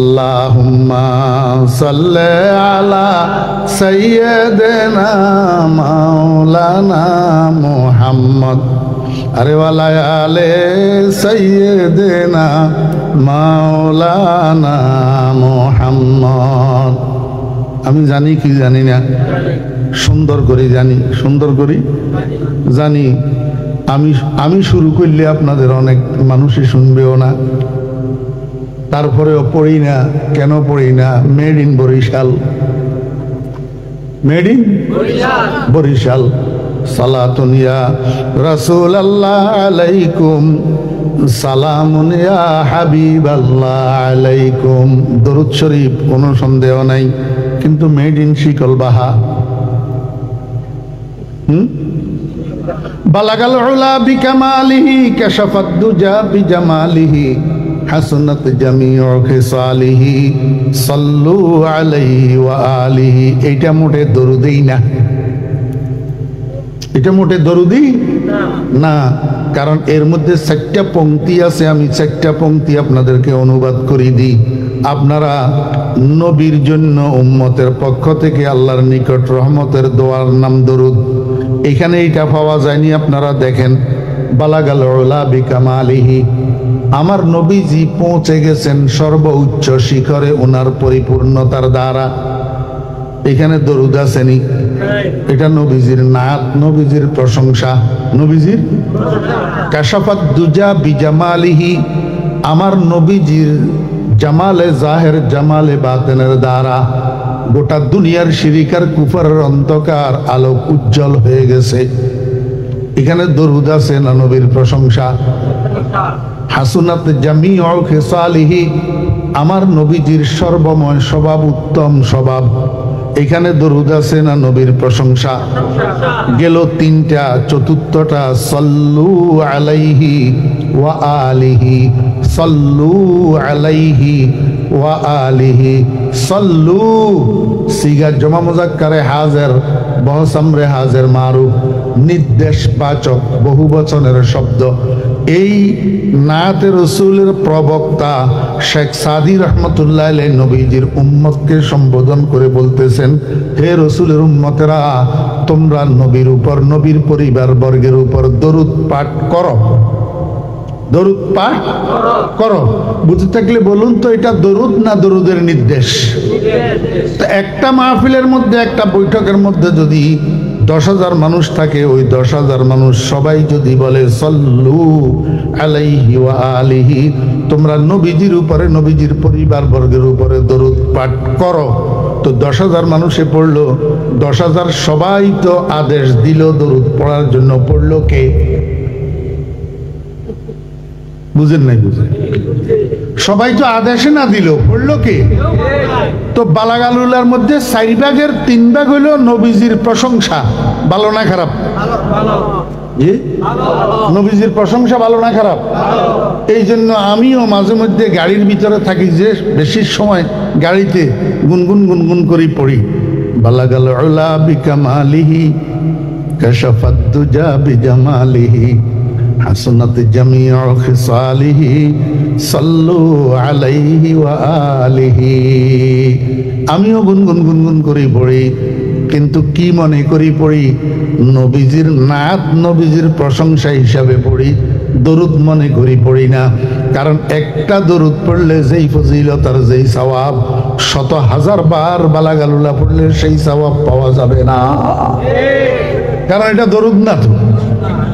আল্লাহুম্মা সাল্লি আলা সাইয়্যিদিনা মাওলানা মুহাম্মদ আরে ওয়ালা আলে সাইয়্যিদিনা মাওলানা মুহাম্মদ। আমি জানি কি জানি না, সুন্দর করে জানি, সুন্দর করে জানি। আমি শুরু করলে আপনাদের অনেক মানুষই শুনবেও না, তারপরেও পড়ি না। কেন পড়ি না? Made in Barishal, made in Barishal. সালাতুন ইয়া রাসূলুল্লাহ আলাইকুম, সালামুন ইয়া হাবিবাল্লাহ আলাইকুম। দরুদ শরীফ কোনো সন্দেহ নাই, কিন্তু মেড ইন শিকলবাহা। বালাগাল উলা বিকামালিহি কাশাফাদ দুজা বিজামালিহি হাসনাত জামিউ খিসালিহি সাল্লু আলাইহি ওয়া আলিহি। এইটা মোটে দরুদই না, এটা মোটে দরুদি না, কারণ এর মধ্যে 4টা পংক্তি আছে। আমি 4টা পংক্তি আপনাদেরকে অনুবাদ করে দিই। আপনারা নবীর জন্য উম্মতের পক্ষ থেকে আল্লাহর নিকট রহমতের দোয়ার নাম দরুদ, এখানে এটা পাওয়া যায়নি। আপনারা দেখেন, বালাগাল উলা বিকামালিহি, আমার নবীজি পৌঁছে গেছেন সর্বোচ্চ শিখরে ওনার পরিপূর্ণতার দ্বারা। এখানে দরুদ আসেনি, এটা নবীজির নাত, নবীজির প্রশংসা, নবীজির। কাশাফাত দুজা বিজামালিহি, আমার নবীজির জামালে জাহের জামালে বাতেনের দ্বারা গোটা দুনিয়ার শিরিকার কুফারের অন্ধকার আলোক উজ্জ্বল হয়ে গেছে। এখানে দরুদ আছে না নবীর প্রশংসা? হাসুনাত জামিউ খিসালিহি, আমার নবীজির সর্বময় স্বভাব, উত্তম স্বভাব। এখানে দরুদ আছে না নবীর প্রশংসা? গেল 3টা, চতুর্থটা সাল্লু আলাইহি ওয়া আলিহি, সাল্লু আলাইহি ওয়া আলিহি। সাল্লু সিগা জমা মুজাক্কারে হাজির, বহসামরে হাজির মারুফ, নির্দেশবাচক বহু বচনের শব্দ। এই নাতে রসুলের প্রবক্তা শেখ সাদি রহমতুল্লাহ আলাইহি নবীজির উম্মতকে সম্বোধন করে বলতেছেন, হে রসুলের উম্মতেরা, তোমরা নবীর উপর, নবীর পরিবার বর্গের উপর দরুদ পাঠ করো, দরুদ পাঠ করো। বুঝতে থাকলে বলুন তো, এটা দরুদ না দরুদের নির্দেশ? তো একটা মাহফিলের মধ্যে, একটা বৈঠকের মধ্যে যদি 10,000 মানুষ থাকে, ওই 10,000 মানুষ সবাই যদি বলে সাল্লু আলাইহি ওয়া আলিহি, তোমরা নবীজির উপরে, নবীজির পরিবার বর্গের উপরে দরুদ পাঠ করো, তো 10,000 মানুষে পড়লো, 10,000 সবাই তো আদেশ দিল দরুদ পড়ার জন্য, পড়লো কে? বুঝেন নাই? বুঝেন? সবাই তো আদেশে না দিল, পড়লো কে? তো বালাগালুলার মধ্যে 4 ভাগের 3 ভাগ হইল নবীজির প্রশংসা। ভালো না খারাপ? নবীজির প্রশংসা ভালো না খারাপ? এই জন্য আমিও মাঝে মধ্যে গাড়ির ভিতরে থাকি, যে বেশি সময় গাড়িতে গুনগুন গুনগুন করে পড়ি, বালাগাল উলা বিকামালিহি কাশাফাদ দুজা বিজামালিহি হাসনাত জামিউ খিসালিহি সাল্লু আলাইহি ওয়া আলিহি। আমিও গুনগুন গুনগুন করে পড়ি, কিন্তু কি মনে করি পড়ি? নবীজির নাত, নবীজির প্রশংসা হিসাবে পড়ি, দরুদ মনে করি পড়ি না। কারণ একটা দরুদ পড়লে যেই ফজিলত আর যেই সওয়াব, 100,000 বার বালাগালুলা পড়লে সেই সওয়াব পাওয়া যাবে না, কারণ এটা দরুদ না। তো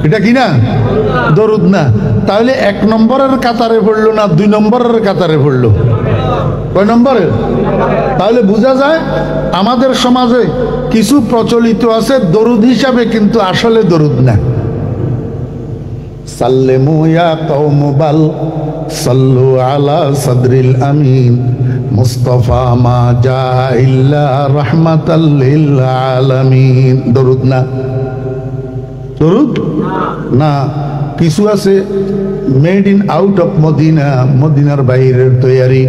এটা কি না? দরুদ না। তাহলে 1 নম্বরের কাতারে পড়লো না 2 নম্বরের কাতারে পড়লো? কয় নম্বরের? তাহলে বোঝা যায় আমাদের সমাজে কিছু প্রচলিত আছে দরুদ হিসাবে, কিন্তু আসলে দরুদ না। সাল্লিমু ইয়া কওম বাল সাল্লু আলা সাদরিল আমিন মুস্তাফা মা জা ইল্লা রাহমাতাল লিল আলামিন। দরুদ না? দরুদ না। কিছু আছে made in out of Madina, মদিনার বাইরের তৈরি,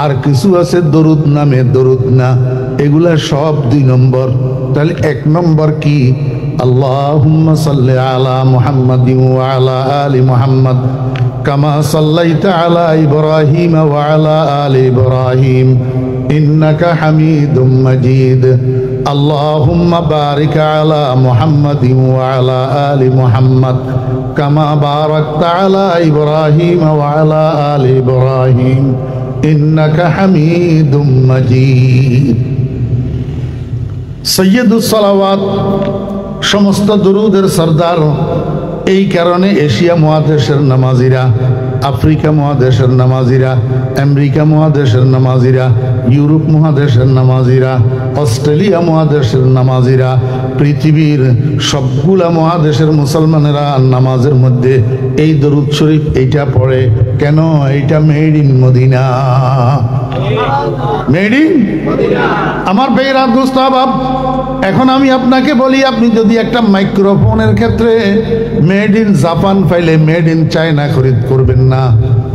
আর কিছু আছে দরুদ নামে দরুদ না। এগুলা সব 2 নম্বর। তাহলে 1 নম্বর কি? আল্লাহুম্মা সাল্লি আলা মুহাম্মাদিন ওয়া আলা আলি মুহাম্মাদ কামা সাল্লাইতা আলা ইব্রাহিম ওয়া আলা আলি ইব্রাহিম ইন্নাকা হামিদুম মাজিদ আল্লাহুম্মা বারিক আলা মুহাম্মাদিন ওয়া আলা আলি মুহাম্মাদ কামা বারাকতা আলা ইব্রাহিম ওয়া আলা আলি ইব্রাহিম ইন্নাকা হামিদুম মাজিদ। সৈয়দুস সালাওয়াত, সমস্ত দুরুদের সরদার। এই কারণে এশিয়া মহাদেশের নামাজিরা, আফ্রিকা মহাদেশের নামাজিরা, আমেরিকা মহাদেশের নামাজিরা, ইউরোপ মহাদেশের নামাজিরা, অস্ট্রেলিয়া মহাদেশের নামাজিরা, পৃথিবীর সবগুলা মহাদেশের মুসলমানেরা নামাজের মধ্যে এই দরুদ শরীফ এইটা পড়ে। কেন? এইটা made in Madina, made in আমার ভাইরা দোস্ত আহবাব। এখন আমি আপনাকে বলি, আপনি যদি একটা মাইক্রোফোনের ক্ষেত্রে মেড ইন জাপান পাইলে মেড ইন চায়না খরিদ করবেন না,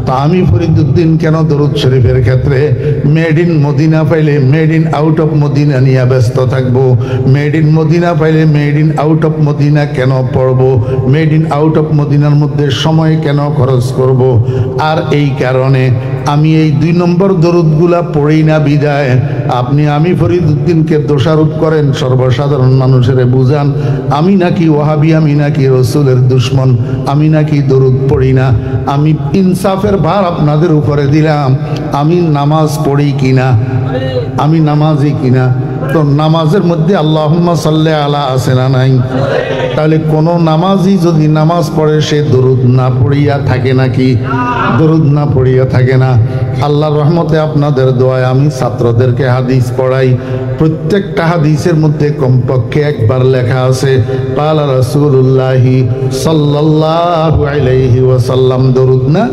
তা আমি ফরিদউদ্দিন কেন দরুদ শরীফের ক্ষেত্রে মেড ইন মদিনা পাইলে made in out of Madina নিয়ে ব্যস্ত থাকবো? মেড ইন মদিনা পাইলে made in out of Madina কেন পড়বো? মেড ইন আউট অফ মদিনার মধ্যে সময় কেন খরচ করব? আর এই কারণে আমি এই 2 নম্বর দরুদগুলা পড়ি না বিদায় আমি ফরিদউদ্দিনকে দোষারোপ করেন, সর্বসাধারণ মানুষের বুঝান আমি নাকি ওয়াহাবি, আমি নাকি রসুলের দুশ্মন, আমি নাকি দরুদ পড়ি না। আমি ইনসাফের ভার আপনাদের উপরে দিলাম, আমি নামাজ পড়ি কিনা, আমি নামাজি কিনা। তো নামাজের মধ্যে আল্লাহুম্মা সাল্লি আলা আছে না নাই? তাহলে কোন নামাজি যদি নামাজ পড়ে সে দরুদ না পড়িয়া থাকে নাকি? দরুদ না পড়িয়া থাকে না। আল্লাহর রহমতে আপনাদের দোয়ায় আমি ছাত্রদেরকে হাদিস পড়াই। প্রত্যেকটা হাদিসের মধ্যে কমপক্ষে একবার লেখা আছে ক্বালা রাসূলুল্লাহি সাল্লাল্লাহু আলাইহি ওয়াসাল্লাম। দরুদ না?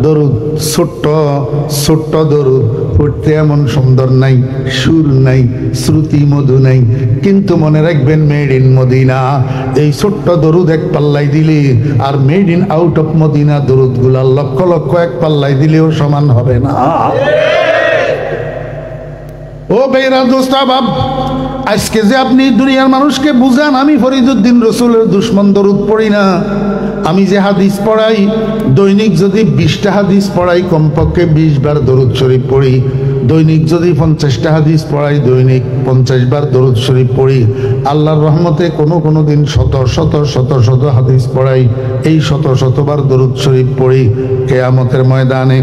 দরুদ ছোট্ট ছোট্ট দরুদ পড়তে এমন সুন্দর নাই, সুর নাই, শ্রুতি মধু নাই, কিন্তু মনে রাখবেন মেড ইন মদিনা। এই ছোট্ট দরুদ এক পাল্লাই দিলে আর made in out of Medina দরুদ গুলা লক্ষ লক্ষ এক পাল্লাই দিলেও সমান হবে না। ও ভাইরা দোস্ত আহবাব, আজকে যে আপনি দুনিয়ার মানুষকে বুঝান আমি ফরিদউদ্দিন রসুলের দুশ্মন, দরুদ পড়ি না। আমি যে হাদিস পড়াই, দৈনিক যদি 20টা হাদিস পড়াই কমপক্ষে 20 বার দরুদ শরীফ পড়ি। দৈনিক যদি 50টা হাদিস পড়াই দৈনিক 50 বার দরুদ শরীফ পড়ি। আল্লাহর রহমতে কোনো দিন শত শত হাদিস পড়াই, এই শত বার দরুদ শরীফ পড়ি। কিয়ামতের ময়দানে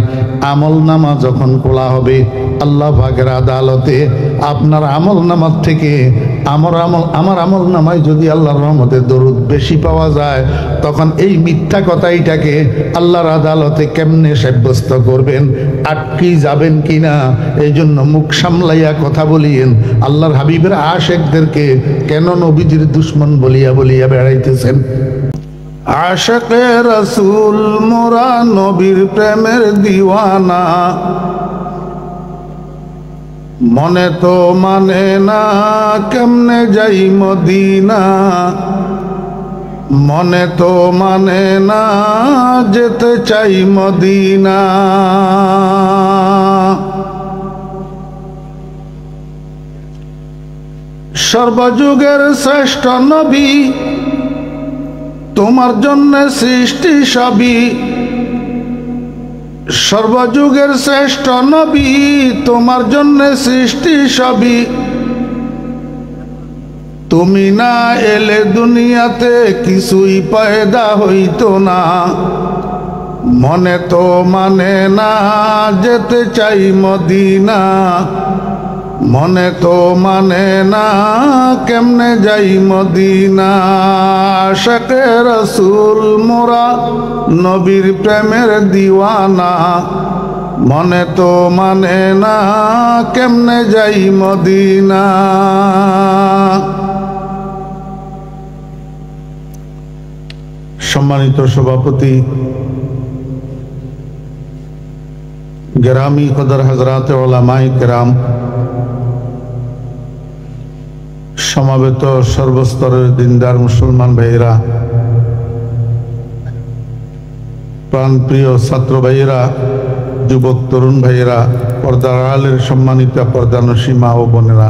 আমল নামা যখন খোলা হবে আল্লাহ পাকের আদালতে, আপনার আমল নামার থেকে আমার আমল নামায় যদি আল্লাহর রহমতে দরুদ বেশি পাওয়া যায়, তখন এই মিথ্যা কথাইটাকে আল্লাহর আদালতে কেমনে সাব্যস্ত করবেন? আটকে যাবেন কিনা? এই জন্য মুখ সামলাইয়া কথা বলিয়েন। আল্লাহর হাবিবের আশেকদেরকে কেন নবীজির দুশ্মন বলিয়া বলিয়া বেড়াইতেছেন? আশেকে রাসূল মোরা নবীর প্রেমের দিওয়ানা, মনে তো মানে না কেমনে যাই মদিনা, মনে তো মানে না যেতে চাই মদিনা। সর্বযুগের শ্রেষ্ঠ নবী, তোমার জন্য সৃষ্টি সবই। সর্বযুগের শ্রেষ্ঠ নবী, তোমার জন্য সৃষ্টি সবই। তুমি না এলে দুনিয়াতে কিছুই পয়দা হইতো না, মনে তো মানে না যেতে চাই মদিনা, মনে তো মানে না কেমনে যাই মদিনা। আশিকে রাসূল মোরা নবীর প্রেমের দিওয়ানা, মনে তো মানে না কেমনে যাই মদিনা। সম্মানিত সভাপতি, গ্রামী কদর হযরত উলামায়ে কেরাম, সমাবেত সর্বস্তরের দিনদার মুসলমান ভাইয়েরা, প্রাণপ্রিয় ছাত্র ভাইয়েরা, যুবক তরুণ ভাইয়েরা, পর্দার আড়ালের সম্মানিত পর্দানশী মা ও বোনেরা,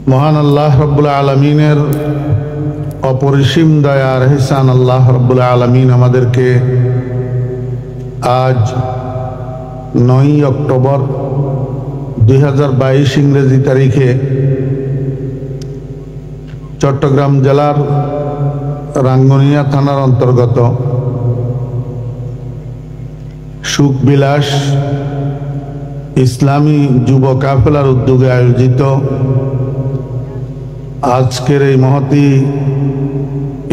মহান আল্লাহ রাব্বুল আলামিনের অপরিসীম দয়ার ইহসান আল্লাহ রাব্বুল আলামিন আমাদেরকে আজ 9 অক্টোবর 2022 ইংরেজি তারিখে চট্টগ্রাম জেলার রাঙ্গুনিয়া থানার অন্তর্গত সুখবিলাস ইসলামী যুব কাফেলার উদ্যোগে আয়োজিত আজকের এই মহতী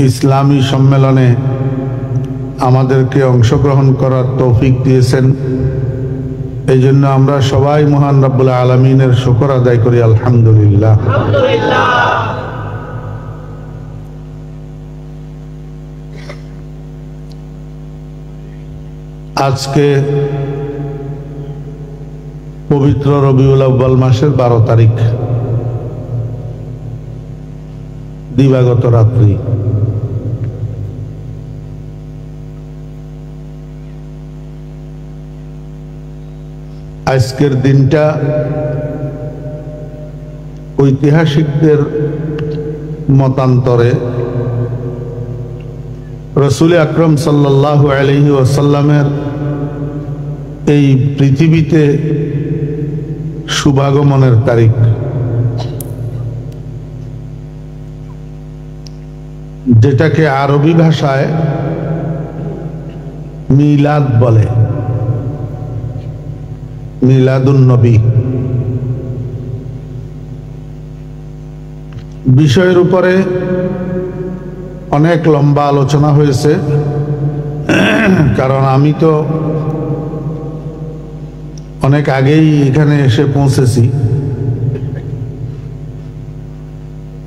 ইসলামী সম্মেলনে আমাদেরকে অংশগ্রহণ করার তৌফিক দিয়েছেন। এই জন্য আমরা সবাই মহান রব্বুল আলামিনের শুকর আদায় করি, আলহামদুলিল্লাহ। আজকে পবিত্র রবিউল আউয়াল মাসের 12 তারিখ দিবাগত রাত্রি। আজকের দিনটা ঐতিহাসিকদের মতান্তরে রাসূল আকরাম সাল্লাল্লাহু আলাইহি ওয়াসাল্লামের এই পৃথিবীতে শুভাগমনের তারিখ। যেটাকে আরবি ভাষায় মিলাদ বলে, মিলাদুন নবী। বিষয়ের উপরে অনেক লম্বা আলোচনা হয়েছে, কারণ আমি তো অনেক আগেই এখানে এসে পৌঁছেছি।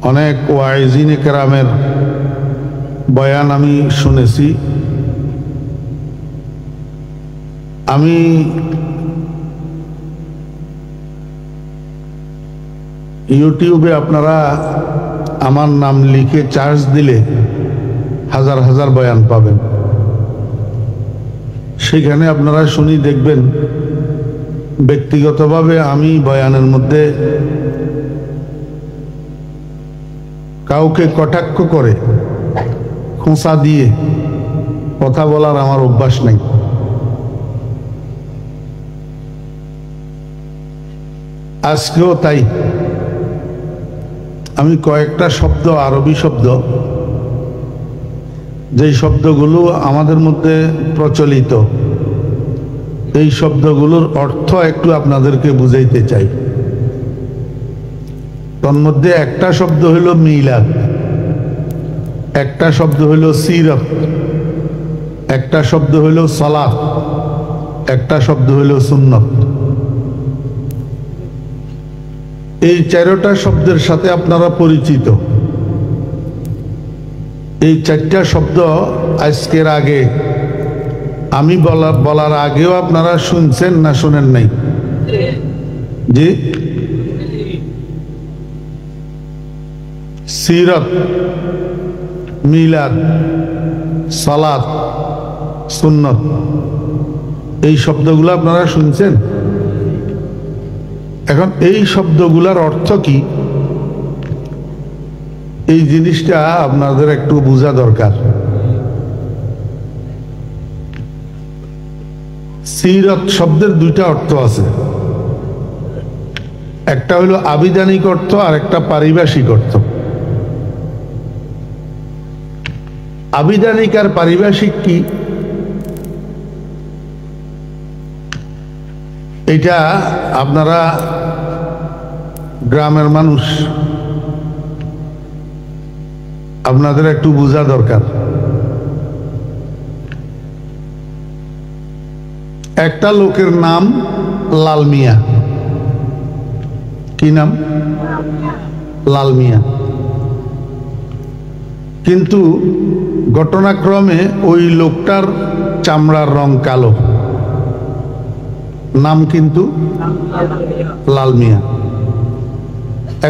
অনেক ওয়াইজিনে কেরামের বয়ান আমি শুনেছি। আমি ইউটিউবে আপনারা আমার নাম লিখে চার্জ দিলে হাজার হাজার বয়ান পাবেন। সেখানে আপনারা শুনি দেখবেন ব্যক্তিগতভাবে আমি বয়ানের মধ্যে কাউকে কটাক্ষ করে খোঁচা দিয়ে কথা বলার আমার অভ্যাস নেই। আজকেও তাই। আমি কয়েকটা শব্দ, আরবি শব্দ, যেই শব্দগুলো আমাদের মধ্যে প্রচলিত, এই শব্দগুলোর অর্থ একটু আপনাদেরকে বুঝাইতে চাই। তন্মধ্যে একটা শব্দ হইল মিলাদ, একটা শব্দ হইল সিরাত, একটা শব্দ হইল সালাত, একটা শব্দ হইল সুন্নত। এই 4টা শব্দের সাথে আপনারা পরিচিত। এই 4টা শব্দ আজকের আগে আমি বলার আগেও আপনারা শুনছেন না শুনেন নাই? জি, সিরাত, মিলাদ, সালাত, সুন্নত, এই শব্দগুলো আপনারা শুনছেন। এখন এই শব্দগুলোর অর্থ কি, এই জিনিসটা আপনাদের একটু বোঝা দরকার। সিরাত শব্দের 2টা অর্থ আছে, একটা হলো আবিধানিক অর্থ আর একটা পারিভাষিক অর্থ। আবিধানিক আর পারিভাষিক কি, এটা আপনারা গ্রামের মানুষ, আপনাদের একটু বোঝা দরকার। একটা লোকের নাম লাল মিয়া। কি নাম? লাল মিয়া। কিন্তু ঘটনাক্রমে ওই লোকটার চামড়ার রং কালো, নাম কিন্তু লাল মিয়া।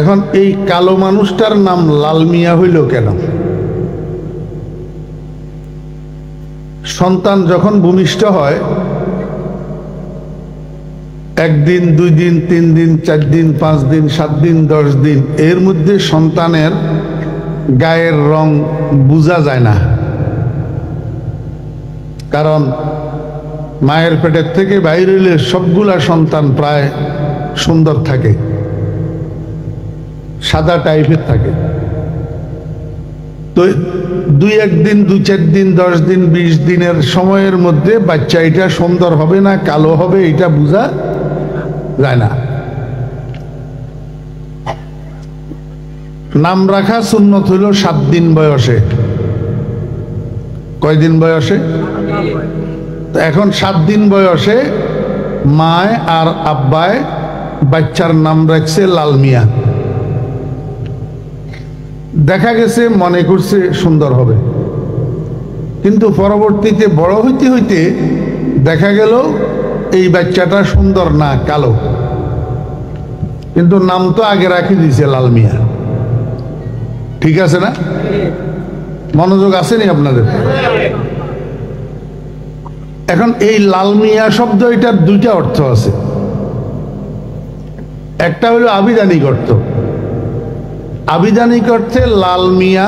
এখন এই কালো মানুষটার নাম লাল মিয়া হইল কেন? সন্তান যখন ভূমিষ্ঠ হয়, 1 দিন 2 দিন 3 দিন 4 দিন 5 দিন 7 দিন 10 দিন, এর মধ্যে সন্তানের গায়ের রং বোঝা যায় না, কারণ মায়ের পেটের থেকে বাইরে হইলে সবগুলা সন্তান প্রায় সুন্দর থাকে, সাদা টাইপের থাকে। তো 2-1 দিন, 2-4 দিন, 10 দিন, 20 দিনের সময়ের মধ্যে বাচ্চা এটা সুন্দর হবে না কালো হবে এটা বোঝা যায় না। নাম রাখা সুন্নত হইল 7 দিন বয়সে। কয়দিন বয়সে? তো এখন 7 দিন বয়সে মায় আর আব্বায় বাচ্চার নাম রাখছে লাল মিয়া। দেখা গেছে মনে করছে সুন্দর হবে, কিন্তু পরবর্তীতে বড় হইতে হইতে দেখা গেল এই বাচ্চাটা সুন্দর না, কালো, কিন্তু নাম তো আগে রাখি দিয়েছে লাল মিয়া। ঠিক আছে না? মনোযোগ আসেনি আপনাদের? এখন এই লাল মিয়া শব্দ এটার 2টা অর্থ আছে। একটা হলো আবিধানিক অর্থ। আবিধানিক অর্থে লাল মিয়া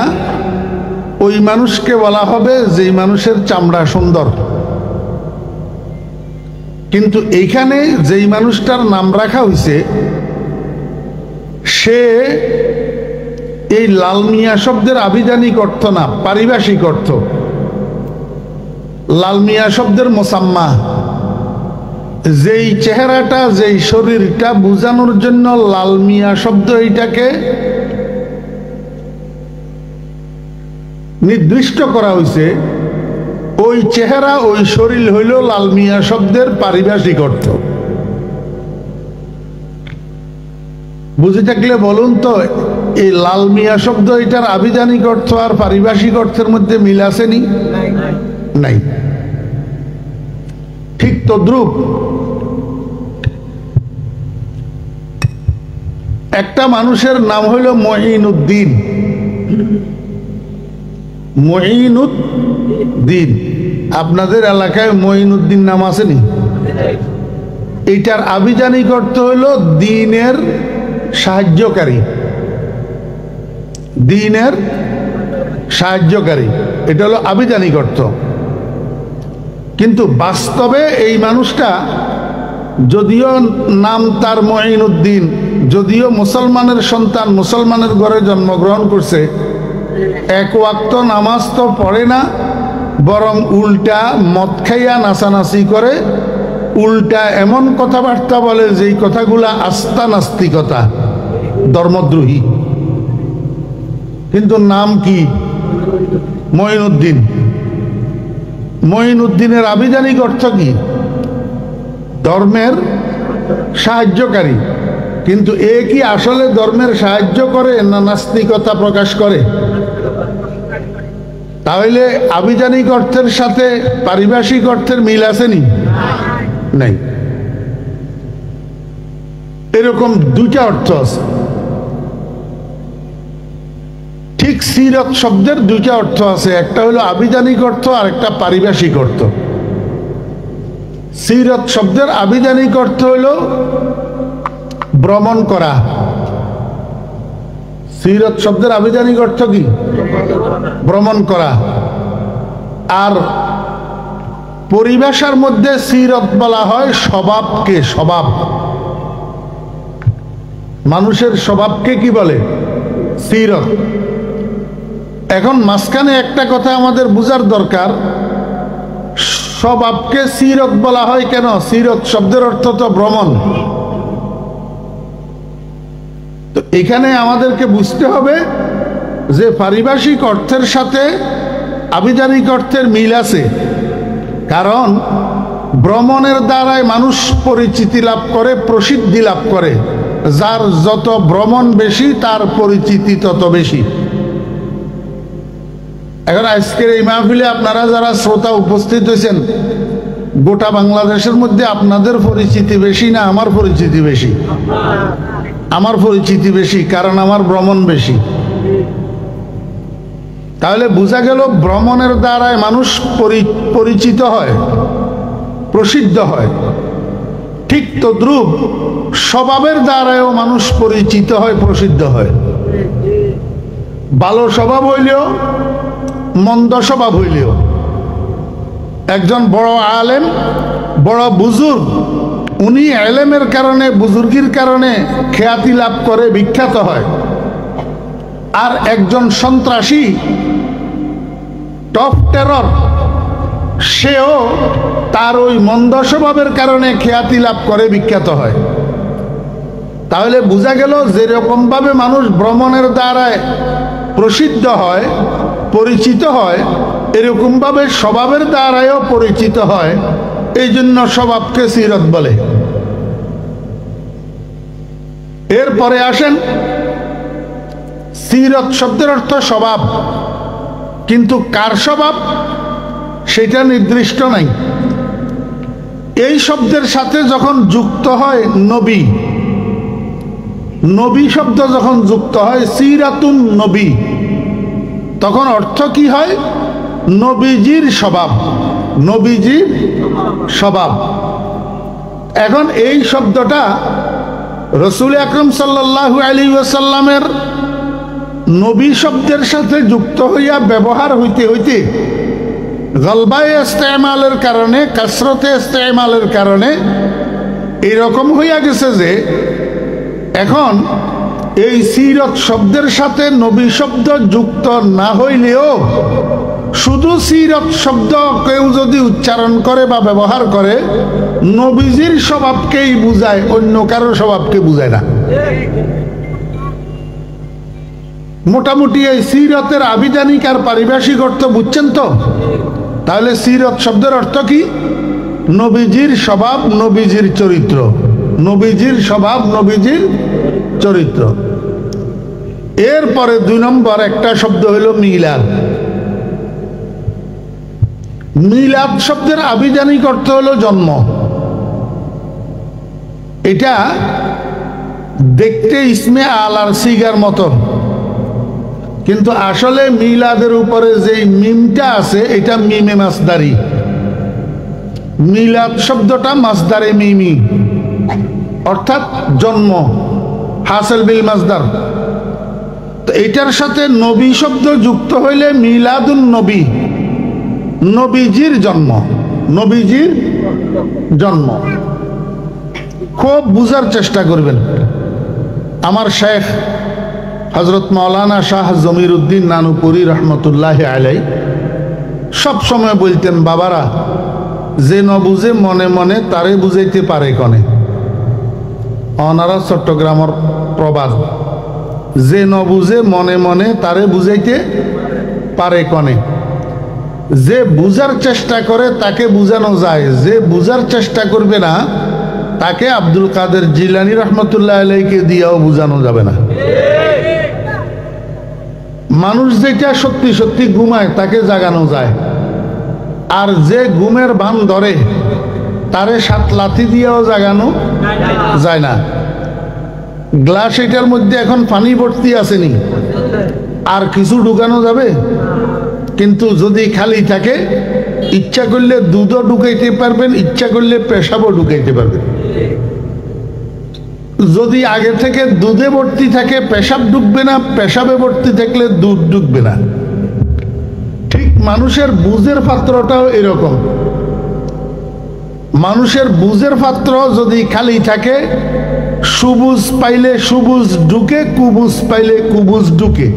ওই মানুষকে বলা হবে যেই মানুষের চামড়া সুন্দর, কিন্তু এইখানে যেই মানুষটার নাম রাখা হয়েছে সে এই লাল মিয়া শব্দের আবিধানিক অর্থ না, পারিভাষিক অর্থ। লাল মিয়া শব্দের মোসাম্মা, যেই চেহারাটা যেই শরীরটা বোঝানোর জন্য লাল মিয়া শব্দ এইটাকে নির্দিষ্ট করা হয়েছে, ওই চেহারা ওই শরীর হইল লাল মিয়া শব্দের পারিভাষিক অর্থ। বুঝে থাকলে বলুন তো, এই লাল মিয়া শব্দ এটার আবিধানিক অর্থ আর পারিভাষিক অর্থের মধ্যে মিল আসেনি? নাই। ঠিক তদ্রূপ একটা মানুষের নাম হইল মঈনুদ্দিন। মঈনুদ্দিন, আপনাদের এলাকায় মঈনুদ্দিন নাম আসেনি? এইটার আবিধানিক অর্থ হইল দ্বীনের সাহায্যকারী। দ্বীনের সাহায্যকারী, এটা হলো আবিধানিক অর্থ। কিন্তু বাস্তবে এই মানুষটা যদিও নাম তার মঈনুদ্দিন, যদিও মুসলমানের সন্তান, মুসলমানের ঘরে জন্মগ্রহণ করছে, 1 ওয়াক্ত নামাজ তো পড়ে না, বরং উল্টা মদ খাইয়া নাচানাচি করে, উল্টা এমন কথাবার্তা বলে যেই কথাগুলা আস্থা নাস্তিকতা, ধর্মদ্রোহী। কিন্তু নাম কি? মঈনুদ্দিন। মঈনুদ্দিনের আবিধানিক অর্থ কি? ধর্মের সাহায্যকারী। কিন্তু এ কি আসলে ধর্মের সাহায্য করে না নাস্তিকতা প্রকাশ করে? তাহলে আবিধানিক অর্থের সাথে পারিভাষিক অর্থের মিল আসেনি? নাই। এরকম 2টা অর্থ আছে। ঠিক সিরত শব্দের 2টা অর্থ আছে, একটা হলো আবিধানিক অর্থ আর একটা পারিভাষিক অর্থ। সিরত শব্দের আবিধানিক অর্থ হলো ভ্রমণ করা। সিরত শব্দের আবিধানিক অর্থ কি? ভ্রমণ করা। আর পরিভাষার মধ্যে সিরত বলা হয় স্বভাবকে। স্বভাব, মানুষের স্বভাবকে কি বলে? সিরত। এখন মাঝখানে একটা কথা আমাদের বোঝার দরকার, স্বভাবকে সিরত বলা হয় কেন? সিরত শব্দের অর্থ তো ভ্রমণ। তো এখানে আমাদেরকে বুঝতে হবে যে পারিভাষিক অর্থের সাথে আবিধানিক অর্থের মিল আছে, কারণ ভ্রমণের দ্বারাই মানুষ পরিচিতি লাভ করে, প্রসিদ্ধি লাভ করে। যার যত ভ্রমণ বেশি তার পরিচিতি তত বেশি। এখন আজকের এই মাহফিলে আপনারা যারা শ্রোতা উপস্থিত হয়েছেন, গোটা বাংলাদেশের মধ্যে আপনাদের পরিচিতি বেশি না আমার পরিচিতি বেশি? আমার পরিচিতি বেশি, কারণ আমার ভ্রমণ বেশি। তাহলে বোঝা গেল ভ্রমণের দ্বারাই মানুষ পরিচিত হয়, প্রসিদ্ধ হয়। ঠিক তদ্রূপ স্বভাবের দ্বারাও মানুষ পরিচিত হয়, প্রসিদ্ধ হয়। ভালো স্বভাব হইলেও মন্দ স্বভাব হইলেও একজন বড় আলেম, বড় বুজুর্গ, উনি এলেমের কারণে, বুজুর্গির কারণে খ্যাতি লাভ করে, বিখ্যাত হয়। আর একজন সন্ত্রাসী, টপ টেরর, সেও তার ওই মন্দ স্বভাবের কারণে খ্যাতি লাভ করে, বিখ্যাত হয়। তাহলে বোঝা গেল যেরকম ভাবে মানুষ ভ্রমণের দ্বারায় প্রসিদ্ধ হয়, পরিচিত হয়, এরকম ভাবে স্বভাবের দ্বারায়ও পরিচিত হয়। এই জন্য স্বভাবকে সিরত বলে। এরপরে আসেন, সিরত শব্দের অর্থ স্বভাব, কিন্তু কার স্বভাব সেটা নির্দিষ্ট নাই। এই শব্দের সাথে যখন যুক্ত হয় নবী, নবী শব্দ যখন যুক্ত হয় সিরাতুন নবী, তখন অর্থ কি হয়? নবীজির স্বভাব, নবীজির স্বভাব। এখন এই শব্দটা রাসূল আকরাম সাল্লাল্লাহু আলাইহি ওয়াসাল্লামের নবী শব্দের সাথে যুক্ত হইয়া ব্যবহার হইতে হইতে গলবায়ে ইস্তেমালের কারণে, কাসরতে ইস্তেমালের কারণে এরকম হইয়া গেছে যে এখন এই সিরত শব্দের সাথে নবী শব্দ যুক্ত না হইলেও শুধু সিরত শব্দ কেউ যদি উচ্চারণ করে বা ব্যবহার করে, নবীজির স্বভাবকেই বুঝায়, অন্য কারো স্বভাবকে বুঝায় না। মোটামুটি এই সিরতের আবিধানিক আর পারিভাষিক অর্থ বুঝছেন তো? তাহলে সিরত শব্দের অর্থ কি? নবীজির স্বভাব, নবীজির চরিত্র, নবীজির স্বভাব, নবীজির চরিত্র। এরপরে 2 নম্বর একটা শব্দ হলো মিলাদ। মিলাদ শব্দের আবিধানিক অর্থ হলো জন্ম। এটা দেখতে ইসমে আলার সিগার মতো, কিন্তু আসলে মিলাদের উপরে যে মিমটা আছে এটা মিমে মাসদারি। মিলাদ শব্দটা মাসদারে মিমি, অর্থাৎ জন্ম, হাসিল বিল মাসদার। তো এটার সাথে নবী শব্দ যুক্ত হইলে মিলাদুন নবী, নবীজির জন্ম, নবীজির জন্ম। খুব বুঝার চেষ্টা করবেন। আমার শেখ হযরত মাওলানা শাহ জমির উদ্দিন নানুপুরি রহমতুল্লাহ আলাই সব সময় বলতেন, বাবারা, যে ন বুঝে মনে মনে তারে বুঝাইতে পারে কনে। অনারা চট্টগ্রামের প্রবাদ, যে ন বুঝে মনে মনে তারে বুঝাইতে পারে কনে। যে বুঝার চেষ্টা করে তাকে বুঝানো যায়, যে বুঝার চেষ্টা করবে না তাকে আব্দুল কাদের জিলানী রহমতুল্লাহ আলাইকে দিয়েও বুঝানো যাবে না। মানুষ যেটা সত্যি সত্যি ঘুমায় তাকে জাগানো যায়, আর যে ঘুমের ভান ধরে তারে 7 লাথি দিয়েও জাগানো যায় না। গ্লাস এটার মধ্যে এখন পানি ভর্তি আসেনি, আর কিছু ঢুকানো যাবে? কিন্তু যদি খালি থাকে, ইচ্ছা করলে দুধও ঢুকাইতে পারবেন, ইচ্ছা করলে পেশাবও ঢুকাইতে পারবেন। যদি আগে থেকে দুধে ভর্তি থাকে পেশাব ঢুকবে না, পেশাবে ভর্তি থাকলে দুধ ঢুকবে না। ঠিক মানুষের বুঝের পাত্রটাও এরকম। মানুষের বুঝের পাত্র যদি খালি থাকে, সবুজ পাইলে সবুজ ঢুকে, কুবুজ পাইলে কুবুজ ঢুকে।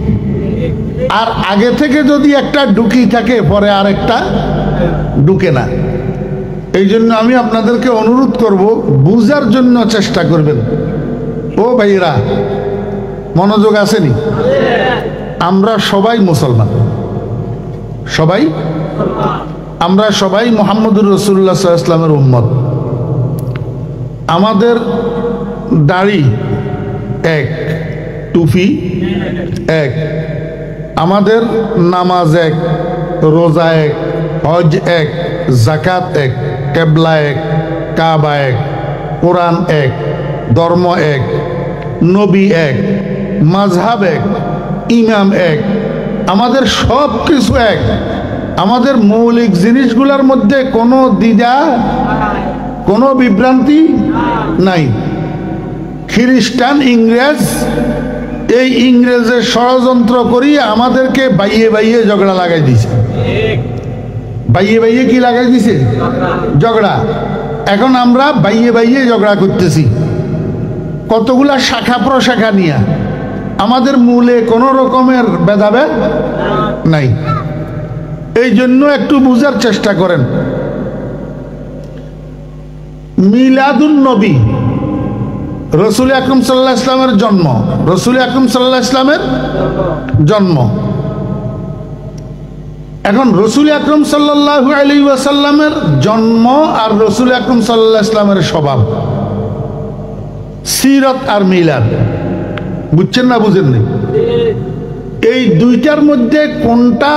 আর আগে থেকে যদি একটা ঢুকি থাকে, পরে আর একটা ঢুকে না। এই জন্য আমি আপনাদেরকে অনুরোধ করব, বুঝার জন্য চেষ্টা করবেন। ও ভাইরা, মনোযোগ আসেনি? আমরা সবাই মুসলমান, সবাই, আমরা সবাই মুহাম্মদুর রাসূলুল্লাহ সাল্লাল্লাহু আলাইহি ওয়াসাল্লামের উম্মত। আমাদের দাড়ি এক, টুপি এক, আমাদের নামাজ এক, রোজা এক, হজ এক, যাকাত এক, কেবলা এক, কাবা এক, কোরআন এক, ধর্ম এক, নবী এক, মাযহাব এক, ইমাম এক। আমাদের সব কিছু এক। আমাদের মৌলিক জিনিসগুলোর মধ্যে কোনো দ্বিধা, কোনো বিভ্রান্তি নাই। খ্রিস্টান, ইংরেজ এই ইংরেজের ষড়যন্ত্র করিয়ে আমাদেরকে বাইয়ে বাইয়ে ঝগড়া লাগাই দিছে। বাইয়ে বাইয়ে কি লাগাই দিছে? ঝগড়া। এখন আমরা বাইয়ে বাইয়ে ঝগড়া করতেছি কতগুলা শাখা প্রশাখা নিয়ে, আমাদের মূলে কোনো রকমের ভেদাভেদ নাই। এই জন্য একটু বুঝার চেষ্টা করেন। মিলাদুন নবী, রসুল আকরাম সাল্লাল্লাহু আলাইহি ওয়াসাল্লামের জন্ম, রসুল আকরাম সাল্লাল্লাহু আলাইহি ওয়াসাল্লামের জন্ম। এখন রসুল আকরাম সাল্লাল্লাহু আলাইহি ওয়াসাল্লামের জন্ম আর রসুল আকরাম সাল্লাল্লাহু আলাইহি ওয়াসাল্লামের স্বভাব, সিরত আর মিলাদ, বুঝছেন না বুঝেন না? এই দুইটার মধ্যে কোনটা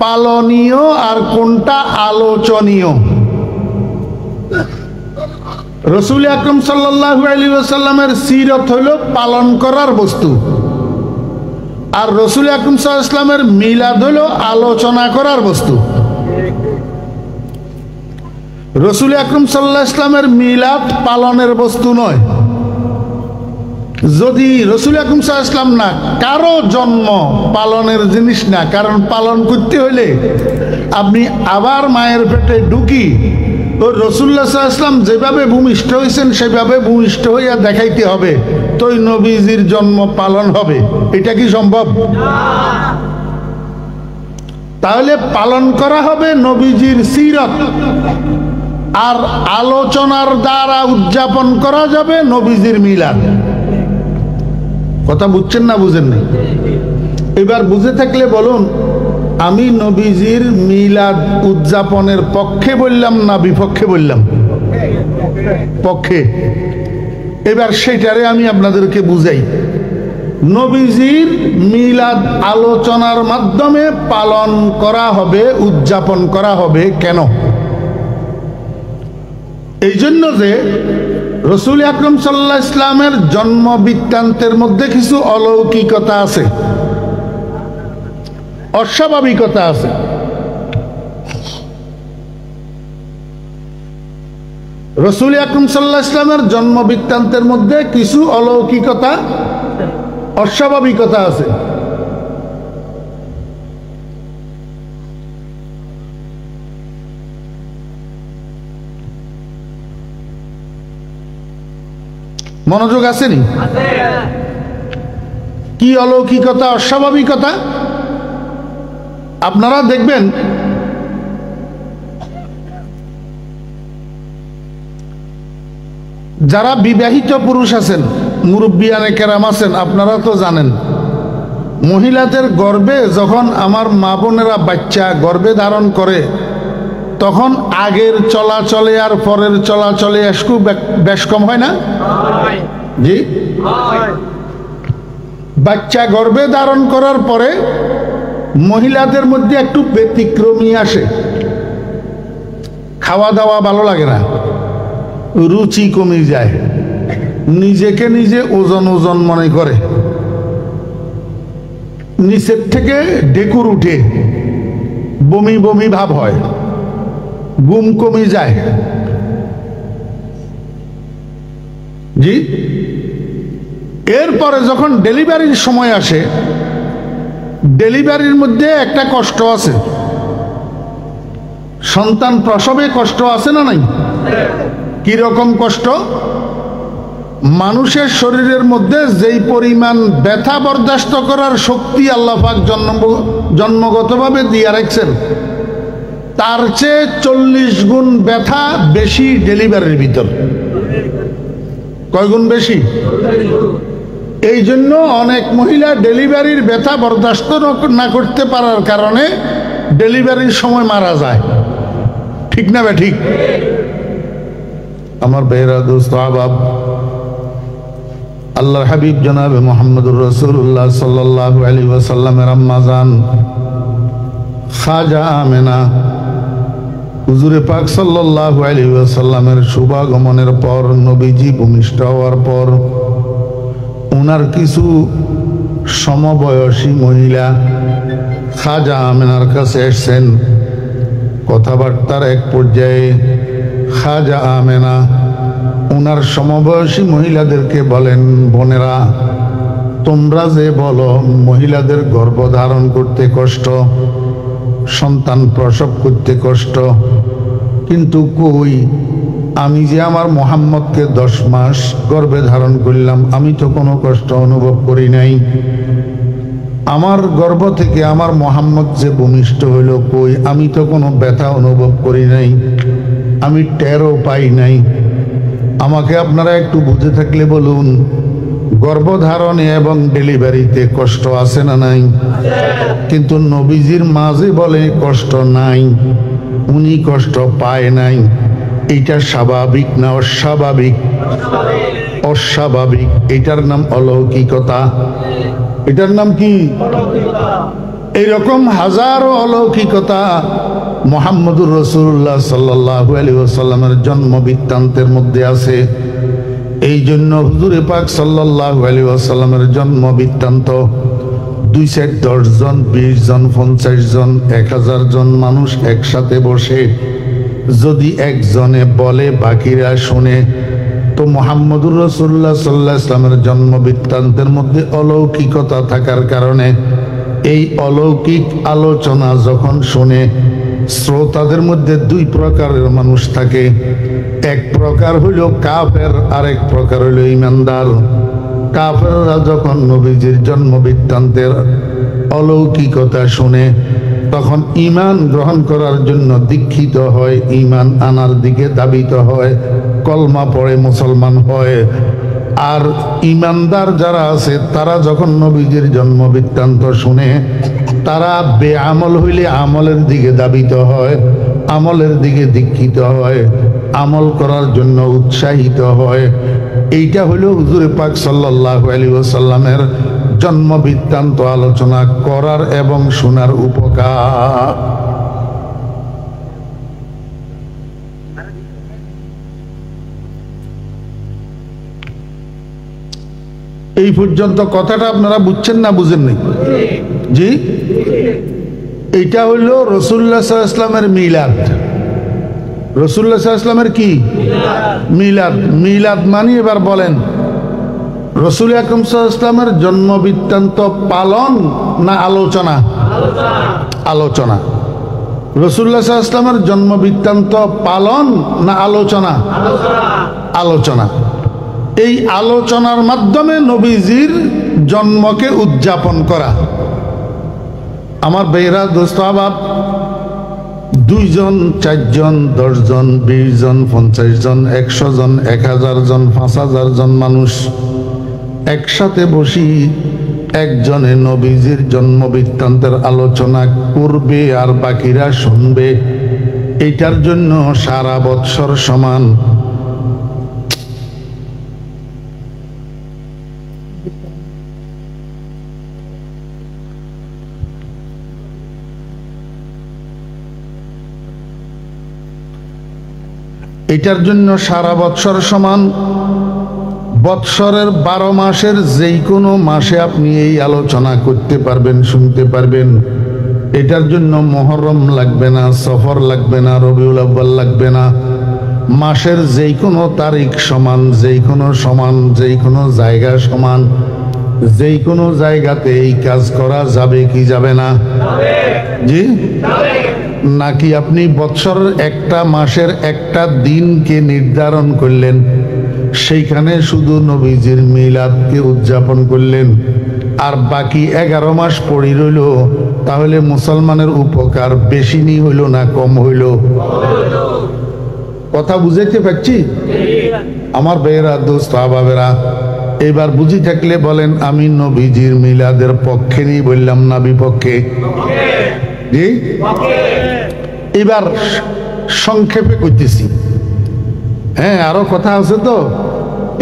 পালনীয় আর কোনটা আলোচনীয়? রসুল আকরাম সাল্লাল্লাহু আলাইহি ওয়াসাল্লামের সিরত হইল পালন করার বস্তু, আর রসুল আকরাম সাল্লাল্লাহু আলাইহি ওয়াসাল্লামের মিলাদ হইল আলোচনা করার বস্তু। রসুল আকরাম সাল্লাল্লাহু আলাইহি ওয়াসাল্লামের মিলাদ পালনের বস্তু নয়। যদি রসুল আকরাম সাল্লাল্লাহু আলাইহি ওয়াসাল্লাম না, কারো জন্ম পালনের জিনিস না, কারণ পালন করতে হইলে আপনি আবার মায়ের পেটে ঢুকি ও রাসূলুল্লাহ সাল্লাল্লাহু আলাইহি ওয়াসাল্লাম যেভাবে ভূমিষ্ঠ হয়েছেন সেভাবে ভূমিষ্ঠ হইয়া দেখাইতে হবে, তোই নবীজির জন্ম পালন হবে। এটা কি সম্ভব? তাহলে পালন করা হবে নবীজির সিরত, আর আলোচনার দ্বারা উদযাপন করা যাবে নবীজির মিলাদ। কথা বুঝছেন না বুঝেন নাই? এবার বুঝে থাকলে বলুন, আমি নবীজির মিলাদ উদযাপনের পক্ষে বললাম না বিপক্ষে বললাম? পক্ষে। এবার সেটারে আমি আপনাদেরকে বুঝাই। নবীজির মিলাদ আলোচনার মাধ্যমে পালন করা হবে, উদযাপন করা হবে। কেন? এই জন্য যে রসুল আকরাম সাল্লাল্লাহু আলাইহি ওয়াসাল্লামের জন্ম বৃত্তান্তের মধ্যে কিছু অলৌকিকতা আছে, অস্বাভাবিকতা আছে। রসুল আকরাম সাল্লাল্লাহু আলাইহি ওয়াসাল্লামের জন্ম বৃত্তান্তের মধ্যে কিছু অলৌকিকতা, অস্বাভাবিকতা আছে। মনোযোগ আসেনি? কি অলৌকিকতা, অস্বাভাবিকতা? আপনারা দেখবেন যারা বিবাহিত পুরুষ আছেন, মুরব্বিয়ানে কেরাম আছেন, আপনারা তো জানেন মহিলাদের গর্ভে যখন আমার মা বোনেরা বাচ্চা গর্ভে ধারণ করে তখন আগের চলাচলে আর পরের চলাচলে একটু বেশ কম হয় না? জি। বাচ্চা গর্ভে ধারণ করার পরে মহিলাদের মধ্যে একটু ব্যতিক্রমী আসে, খাওয়া দাওয়া ভালো লাগে না, রুচি কমে যায়, নিজেকে নিজে ওজন ওজন মনে করে, নিচের থেকে ঢেকুর উঠে, বমি বমি ভাব হয়, ঘুম কমে যায়। জি। এরপরে যখন ডেলিভারির সময় আসে, ডেলিভারির মধ্যে একটা কষ্ট আছে, সন্তান প্রসবে কষ্ট আছে না নাই? কি রকম কষ্ট? মানুষের শরীরের মধ্যে যেই পরিমাণ ব্যথা বরদাস্ত করার শক্তি আল্লাহ পাক জন্মগতভাবে দিয়ে রাখছেন, তার চেয়ে 40 গুণ ব্যথা বেশি ডেলিভারির ভিতর। কয় গুণ বেশি? এই জন্য অনেক মহিলা ডেলিভারির ব্যথা বরদাস্ত না করতে পারার কারণে ডেলিভারির সময় মারা যায়। ঠিক না? ঠিক। আমার বেহরা দোস্ত আহবাব, আল্লাহর হাবিব জনাবে মুহাম্মদুর রাসূলুল্লাহ সাল্লাল্লাহু আলাইহি ওয়াসাল্লামের আম্মা জান খাজা আমেনা হুজুরে পাক সাল্লাল্লাহু আলাইহি ওয়াসাল্লামের শুভাগমনের পর, নবীজি ভূমিষ্ঠ হওয়ার পর, ওনার কিছু সমবয়সী মহিলা খাজা আমেনার কাছে এসেছেন। কথাবার্তার এক পর্যায়ে খাজা আমেনা ওনার সমবয়সী মহিলাদেরকে বলেন, বোনেরা তোমরা যে বলো মহিলাদের গর্ভধারণ করতে কষ্ট, সন্তান প্রসব করতে কষ্ট, কিন্তু কই আমি যে আমার মোহাম্মদকে 10 মাস গর্ভে ধারণ করলাম, আমি তো কোনো কষ্ট অনুভব করি নাই। আমার গর্ভ থেকে আমার মোহাম্মদ যে ভূমিষ্ঠ হইল, কই আমি তো কোনো ব্যথা অনুভব করি নাই, আমি টেরও পাই নাই। আমাকে আপনারা একটু বুঝে থাকলে বলুন, গর্ভধারণে এবং ডেলিভারিতে কষ্ট আছে না নাই? কিন্তু নবীজির মাঝে বলে কষ্ট নাই, উনি কষ্ট পায় নাই। এইটা স্বাভাবিক না অস্বাভাবিক? অস্বাভাবিক। এটার নাম অলৌকিকতা। এটার নাম কি? এইরকম হাজারো অলৌকিকতা মুহাম্মদুর রাসূলুল্লাহ সাল্লাল্লাহু আলাইহি ওয়াসাল্লামের জন্ম বৃত্তান্তের মধ্যে আছে। এই জন্য হুজুরে পাক সাল্লাল্লাহু আলাইহি ওয়াসাল্লামের জন্ম বৃত্তান্ত 210 জন, 20 জন, 50 জন, 1000 জন মানুষ একসাথে বসে যদি একজনে বলে বাকিরা শুনে, তো মুহাম্মদুর রাসূলুল্লাহ সাল্লাল্লাহু আলাইহি ওয়াসাল্লামের জন্ম বৃত্তান্তের মধ্যে অলৌকিকতা থাকার কারণে এই অলৌকিক আলোচনা যখন শুনে, শ্রোতাদের মধ্যে 2 প্রকারের মানুষ থাকে। এক প্রকার হইল কাফের, আরেক প্রকার হইল ঈমানদার। কাফেররা যখন নবীজির জন্ম বৃত্তান্তের অলৌকিকতা শুনে, তখন ঈমান গ্রহণ করার জন্য দীক্ষিত হয়, ঈমান আনার দিকে ধাবিত হয়, কলমা পড়ে মুসলমান হয়। আর ঈমানদার যারা আছে তারা যখন নবীজির জন্ম বৃত্তান্ত শুনে, তারা বেআমল হইলে আমলের দিকে ধাবিত হয়, আমলের দিকে দীক্ষিত হয়, আমল করার জন্য উৎসাহিত হয়। এইটা হলো হুজুরে পাক সাল্লাল্লাহু আলাইহি ওয়াসাল্লামের জন্ম বৃত্তান্ত আলোচনা করার এবং শোনার উপকার। এই পর্যন্ত কথাটা আপনারা বুঝছেন না বুঝেন নাই? জি, এইটা হইল রাসূলুল্লাহ সাল্লাল্লাহু আলাইহি ওয়াসাল্লামের মিলাদ। রাসূলুল্লাহ সাল্লাল্লাহু আলাইহি ওয়াসাল্লামের কি মিলাদ? মিলাদ মানে এবার বলেন, রাসূল আকরাম সাল্লাল্লাহু আলাইহি ওয়াসাল্লামের জন্ম বৃত্তান্ত পালন না আলোচনা? আলোচনা। রাসূলুল্লাহ সাল্লাল্লাহু আলাইহি ওয়াসাল্লামের জন্ম বৃত্তান্ত পালন না আলোচনা? আলোচনা। এই আলোচনার মাধ্যমে নবীজির জন্মকে উদযাপন করা। আমার বেহরা দোস্ত আবাব, 2 জন, 4 জন, 10 জন, 20 জন, 50 জন, 100 জন, 1000 জন, 5000 জন মানুষ একসাথে বসি একজনে নবীজির জন্ম বৃত্তান্তের আলোচনা করবে আর বাকিরা শুনবে। এইটার জন্য সারা বৎসর সমান এটার জন্য সারা বৎসর সমান, বৎসরের 12 মাসের যেই কোনো মাসে আপনি এই আলোচনা করতে পারবেন, শুনতে পারবেন। এটার জন্য মুহররম লাগবে না, সফর লাগবে না, রবিউল আউয়াল লাগবে না। মাসের যেই কোনো তারিখ সমান, যেই কোনো সমান, যেই কোনো জায়গা সমান। যেই কোনো জায়গাতে এই কাজ করা যাবে কি যাবে না? জি, নাকি আপনি বৎসরের একটা মাসের একটা দিনকে নির্ধারণ করলেন, সেইখানে শুধু নবীজির মিলাদকে উদযাপন করলেন, আর বাকি 11 মাস পড়ি রইল, তাহলে মুসলমানের উপকার বেশি নি হইল না কম হইল? কথা বুঝাইতে পারছি? আমার বেয়েরা দোস্ত আবাবেরা, এবার বুঝি থাকলে বলেন, আমি নবীজির মিলাদের পক্ষে নিয়ে বললাম না বিপক্ষে? জি, এবার সংক্ষেপে কইতেছি। হ্যাঁ, আরো কথা আছে তো।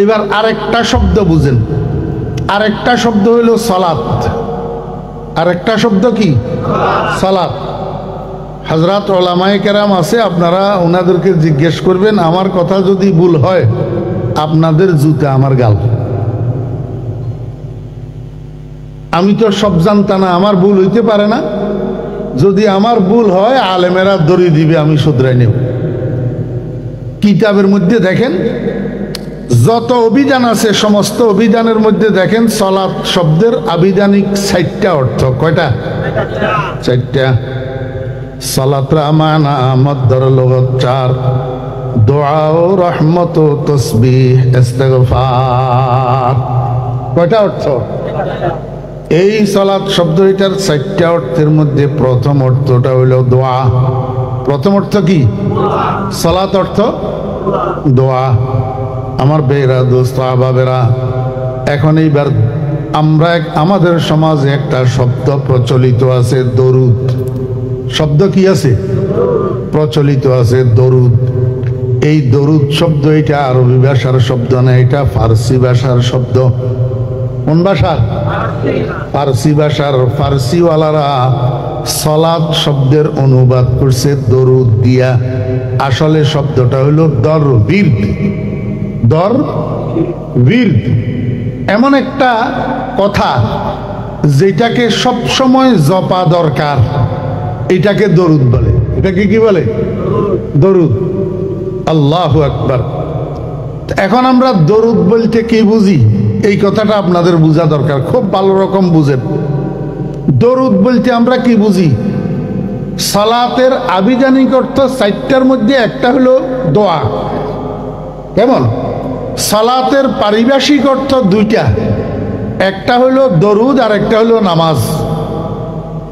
এবার আরেকটা শব্দ বুঝেন। আরেকটা শব্দ হইল সালাত। আরেকটা শব্দ কি? সালাত। হযরত উলামায়ে কেরাম আছে, আপনারা ওনাদেরকে জিজ্ঞেস করবেন। আমার কথা যদি ভুল হয়, আপনাদের জুতা আমার গাল। আমি তো সব জানতা না, আমার ভুল হইতে পারে না। যদি আমার ভুল হয়, আলেমেরা দড়ি দিবে, আমি শুধরাই নেব। কিতাবের মধ্যে দেখেন, যত অভিধান আছে সমস্ত অভিধানের মধ্যে দেখেন সালাত শব্দের আবিধানিক 4টা অর্থ। কয়টা? 4টা। সালাত মানা মাদ্দার লুগাত 4, দোয়া ও রহমত ও তাসবিহ ইস্তিগফার। কয়টা অর্থ? এই সালাত শব্দ এটার 4টা অর্থের মধ্যে প্রথম অর্থটা হইল দোয়া। প্রথম অর্থ কি? সালাত অর্থ দোয়া। আমার বেরা দোস্ত আহবাবেরা, এখন এইবার আমরা আমাদের সমাজে একটা শব্দ প্রচলিত আছে দরুদ। শব্দ কি আছে? প্রচলিত আছে দরুদ। এই দরুদ শব্দ এটা আরবি ভাষার শব্দ না, এটা ফার্সি ভাষার শব্দ। কোন ভাষার? ফার্সি ভাষার। ফার্সিওয়ালারা সালাত শব্দের অনুবাদ করছে দরুদ দিয়া। আসলে শব্দটা হলো দরবির্দ। দরবির্দ এমন একটা কথা যেটাকে সব সময় জপা দরকার, এটাকে দরুদ বলে। এটাকে কি বলে? দরুদ। আল্লাহু আকবার। এখন আমরা দরুদ বলতে কি বুঝি এই কথাটা আপনাদের বোঝা দরকার, খুব ভালো রকম বুঝেন। দরুদ বলতে আমরা কি বুঝি? সালাতের আবিধানিক অর্থ 4টার মধ্যে একটা হলো দোয়া। কেমন? সালাতের পারিভাষিক অর্থ 2টা, একটা হলো দরুদ আর একটা হলো নামাজ।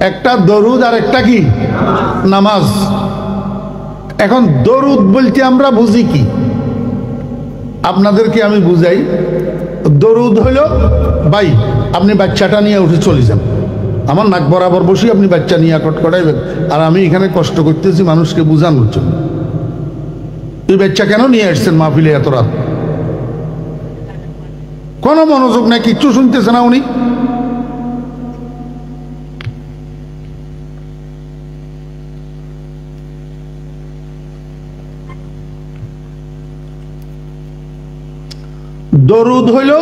একটা দরুদ আর একটা কি? নামাজ। এখন দরুদ বলতে আমরা বুঝি কি? আপনাদেরকে আমি বুঝাই। দরুদ হলো, ভাই আপনি বাচ্চাটা নিয়ে উঠে চলে যান, আমার নাক বরাবর বসি আপনি বাচ্চা নিয়ে কটকটাইবেন, আর আমি এখানে কষ্ট করতেছি মানুষকে বোঝানোর জন্য। এই বাচ্চা কেন নিয়ে আসছেন মাহফিলে এত রাত? কোনো মনোযোগ নাই, কিচ্ছু শুনতেছে না উনি। দরুদ হইল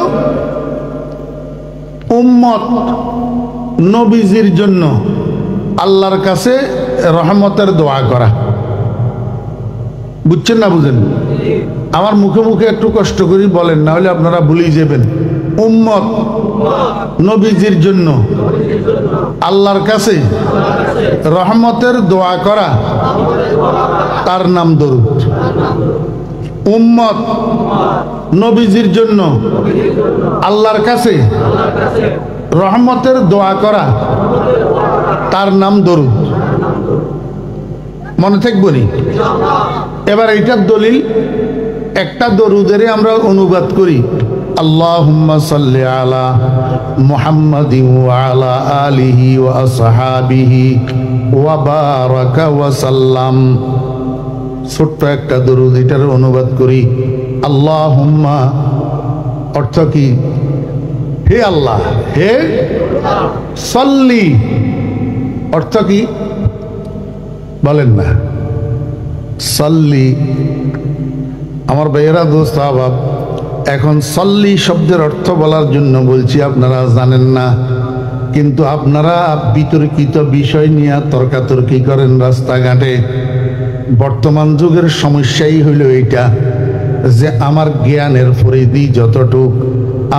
উম্মত নবীজির জন্য আল্লাহর কাছে রহমতের দোয়া করা। বুঝছেন না? বুঝেন? আমার মুখে মুখে একটু কষ্ট করি বলেন, না হলে আপনারা ভুলেই যাবেন। উম্মত নবীজির জন্য আল্লাহর কাছে রহমতের দোয়া করা, তার নাম দরুদ। উম্মত নবীজির জন্য আল্লাহর কাছে রহমতের দোয়া করা, তার নাম দরুদ। মনে থাকবনি? এবার এইটার দলিল, একটা দরুদের আমরা অনুবাদ করি আল্লাহুম্মা সাল্লি আলা মুহাম্মাদিন ওয়া আলা আলিহি ওয়া আসহাবিহি ওয়া বারাকা ওয়া সাল্লাম। ছোট্ট একটা দরুদ, এটার অনুবাদ করি আল্লাহুম্মা। অর্থ কি? হে আল্লাহ, হে সাল্লি। অর্থ কি বলেন না? সাল্লি। আমার ভাইয়েরা দোস্ত আহবাব, এখন সাল্লি শব্দের অর্থ বলার জন্য বলছি, আপনারা জানেন না, কিন্তু আপনারা বিতর্কিত বিষয় নিয়ে তর্কাতর্কি করেন রাস্তাঘাটে। বর্তমান যুগের সমস্যাই হইল এইটা যে আমার জ্ঞানের পরিধি যতটুক,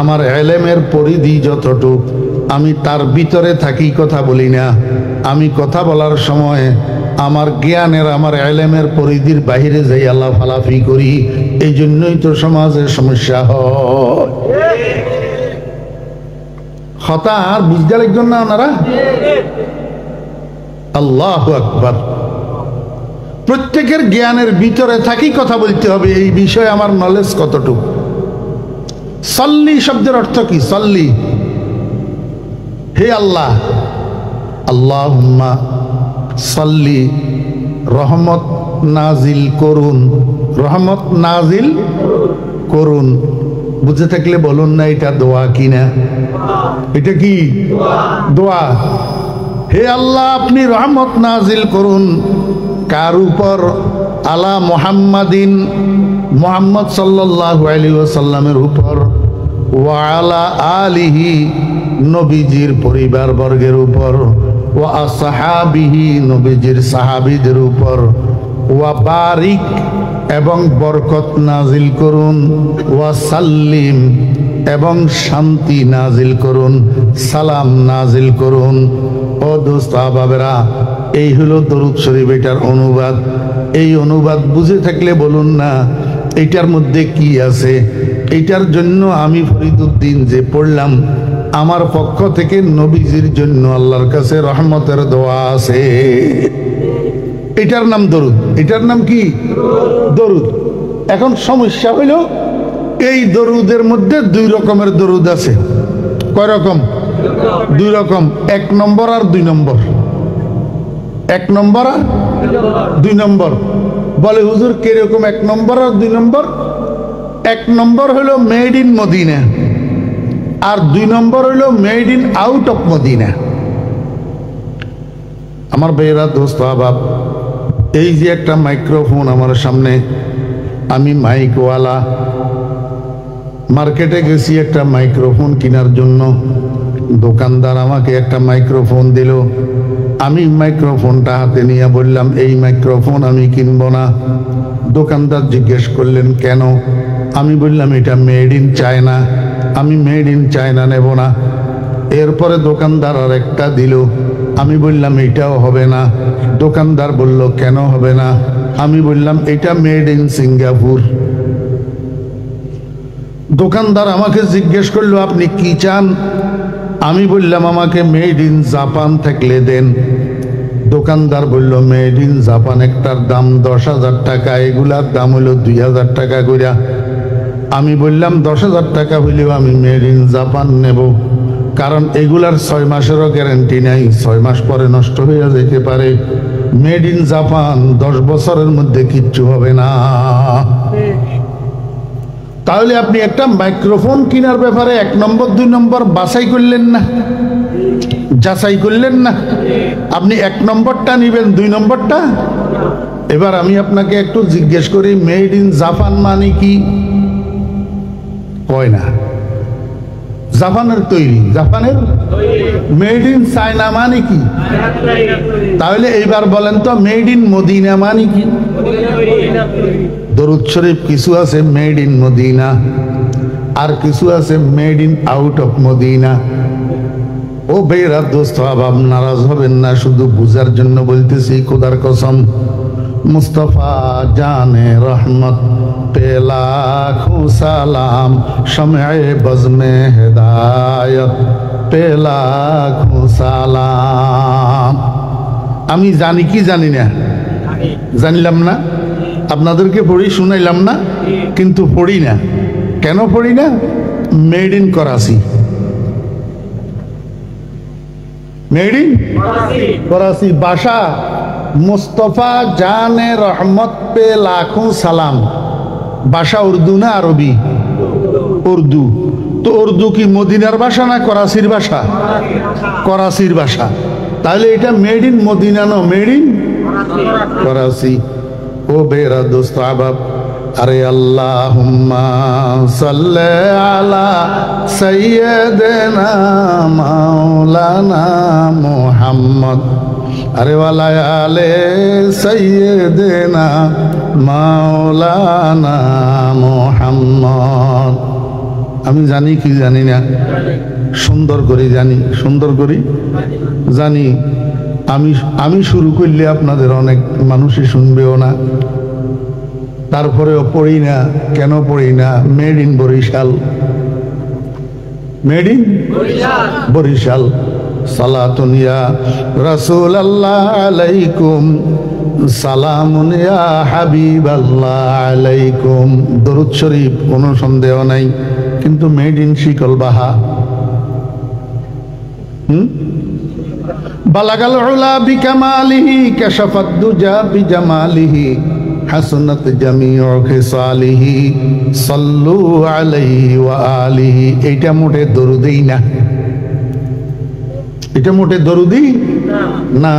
আমার এলেমের পরিধি যতটুক, আমি তার ভিতরে থাকি, কথা বলি না। আমি কথা বলার সময় আমার জ্ঞানের, আমার এলেমের পরিধির বাহিরে যাই আল্লাহ ফালাফি করি। এই জন্যই তো সমাজের সমস্যা হয়। কথা আর বুঝতে লাগবেন না ওনারা? আল্লাহু আকবার। প্রত্যেকের জ্ঞানের ভিতরে থাকি কথা বলতে হবে, এই বিষয়ে আমার নলেজ কতটুকু। সাল্লি শব্দের অর্থ কি? সাল্লি, হে আল্লাহ, আল্লাহুম্মা সাল্লি, রহমত নাজিল করুন, রহমত নাজিল করুন। বুঝে থাকলে বলুন না এটা দোয়া কিনা? এটা কি দোয়া? হে আল্লাহ আপনি রহমত নাজিল করুন কার উপর? আলা মুহাম্মাদিন, মুহাম্মদ সাল্লাল্লাহু আলাইহি ওয়াসাল্লামের উপর, ওয়া আলা আলিহি, নবীজির পরিবার বর্গের উপর, ওয়া আসহাবিহি, নবীজির সাহাবীদের উপর, ওয়া বারিক, এবং বরকত নাজিল করুন, ওয়াসাল্লিম এবং শান্তি নাজিল করুন, সালাম নাজিল করুন। ও দোস্ত আহবাবেরা, এই হলো দরুদ শরীফ, এটার অনুবাদ। এই অনুবাদ বুঝে থাকলে বলুন না এটার মধ্যে কি আছে। এটার জন্য আমি ফরিদুদ্দিন যে পড়লাম, আমার পক্ষ থেকে নবীজির জন্য আল্লাহর কাছে রহমতের দোয়া আছে। এটার নাম দরুদ। এটার নাম কি? দরুদ। এখন সমস্যা হইল এই দরুদের মধ্যে দুই রকমের দরুদ আছে। কয় রকম? দুই রকম, 1 নম্বর আর 2 নম্বর। 1 নম্বর আর 2 নম্বর। বলে হুজুর কিরকম 1 নম্বর আর 2 নম্বর? 1 নম্বর হলো মেড ইন মদিনা, আর 2 নম্বর হলো made in out of Madina. আমার ভাইয়েরা, দোস্ত আহবাব, এই যে একটা মাইক্রোফোন আমার সামনে, আমি মাইকওয়ালা, মার্কেটে গেছি একটা মাইক্রোফোন কেনার জন্য। দোকানদার আমাকে একটা মাইক্রোফোন দিল। আমি মাইক্রোফোনটা হাতে নিয়ে বললাম এই মাইক্রোফোন আমি কিনবো না। দোকানদার জিজ্ঞেস করলেন কেন? আমি বললাম এটা মেড ইন চায়না, আমি মেড ইন চায়না নেব না। এরপরে দোকানদার আর একটা দিল। আমি বললাম এটাও হবে না। দোকানদার বলল কেন হবে না? আমি বললাম এটা মেড ইন সিঙ্গাপুর। দোকানদার আমাকে জিজ্ঞেস করলো আপনি কি চান? আমি বললাম আমাকে মেড ইন জাপান থাকলে দেন। দোকানদার বলল মেড ইন জাপান একটার দাম 10,000 টাকা, এগুলার দাম হলো 2,000 টাকা কইরা। আমি বললাম 10,000 টাকা হইলেও আমি মেড ইন জাপান নেব, কারণ এগুলার 6 মাসেরও গ্যারান্টি নাই, 6 মাস পরে নষ্ট হয়ে যেতে পারে। মেড ইন জাপান 10 বছরের মধ্যে কিচ্ছু হবে না। তাহলে আপনি একটা মাইক্রোফোন কেনার ব্যাপারে 1 নম্বর 2 নম্বর বাছাই করলেন না, যাচাই করলেন না। আপনি 1 নম্বরটা নিবেন, 2 নম্বরটা। এবার আমি আপনাকে একটু জিজ্ঞেস করি মেড ইন জাপান মানে কি? কয় না। জাপানের তৈরি, জাপানের। মেড ইন চায়না মানে কি? তাহলে এইবার বলেন তো মেড ইন মদিনা মানে কি? দরুদ শরীফ কিছু আছে মেড ইন মদিনা, আর কিছু আছে made in out of Medina. ও বেরা দোস্ত আহবাব, নারাজ হবেন না, শুধু বুঝার জন্য বলতেছি। খোদার কসম, মুস্তফা জানে রহমত पे लाखों सलाम, शम्ए बज़्मे हिदायत पे लाखों सलाम। আমি জানি কি জানি না? জানলাম না, আপনাদেরকে পড়ি শুনাইলাম না, কিন্তু পড়ি না। কেন পড়ি না? Made in Karachi, made in Karachi ভাষা। মুস্তফা জানে রহমত পে লাখোं সালাম, ভাষা উর্দু না আরবি? উর্দু। তো উর্দু কি মদিনার ভাষা না করাচির ভাষা? করাচির ভাষা। তাহলে এটা মেড ইন মদিনা না মেড ইন করাচি। ও বেরা দোস্ত আহবাব, আরে আল্লাহুম্মা সাল্লি আলা সাইয়্যিদিনা মাওলানা মুহাম্মদ, আরে ওয়ালা আলে সাইয়্যিদিনা মাওলানা মুহাম্মদ। আমি জানি কি জানি না? সুন্দর করে জানি, সুন্দর করে জানি। আমি শুরু করলে আপনাদের অনেক মানুষই শুনবেও না, তারপরেও পড়ি না। কেন পড়ি না? Made in Barishal, made in Barishal. সালাতুন ইয়া রাসূলুল্লাহ আলাইকুম, সালামুন ইয়া হাবিবাল্লাহ আলাইকুম। দরুদ শরীফ কোনো সন্দেহ নাই, কিন্তু মেড ইন শিকলবাহা। বালাগাল উলা বিকামালিহি, কাশাফাদ দুজা বিজামালিহি, হাসনাত জামিউ খিসালিহি, সাল্লু আলাইহি ওয়া আলিহি। এইটা মোটে দরুদই না, এটা মোটে দরুদি না।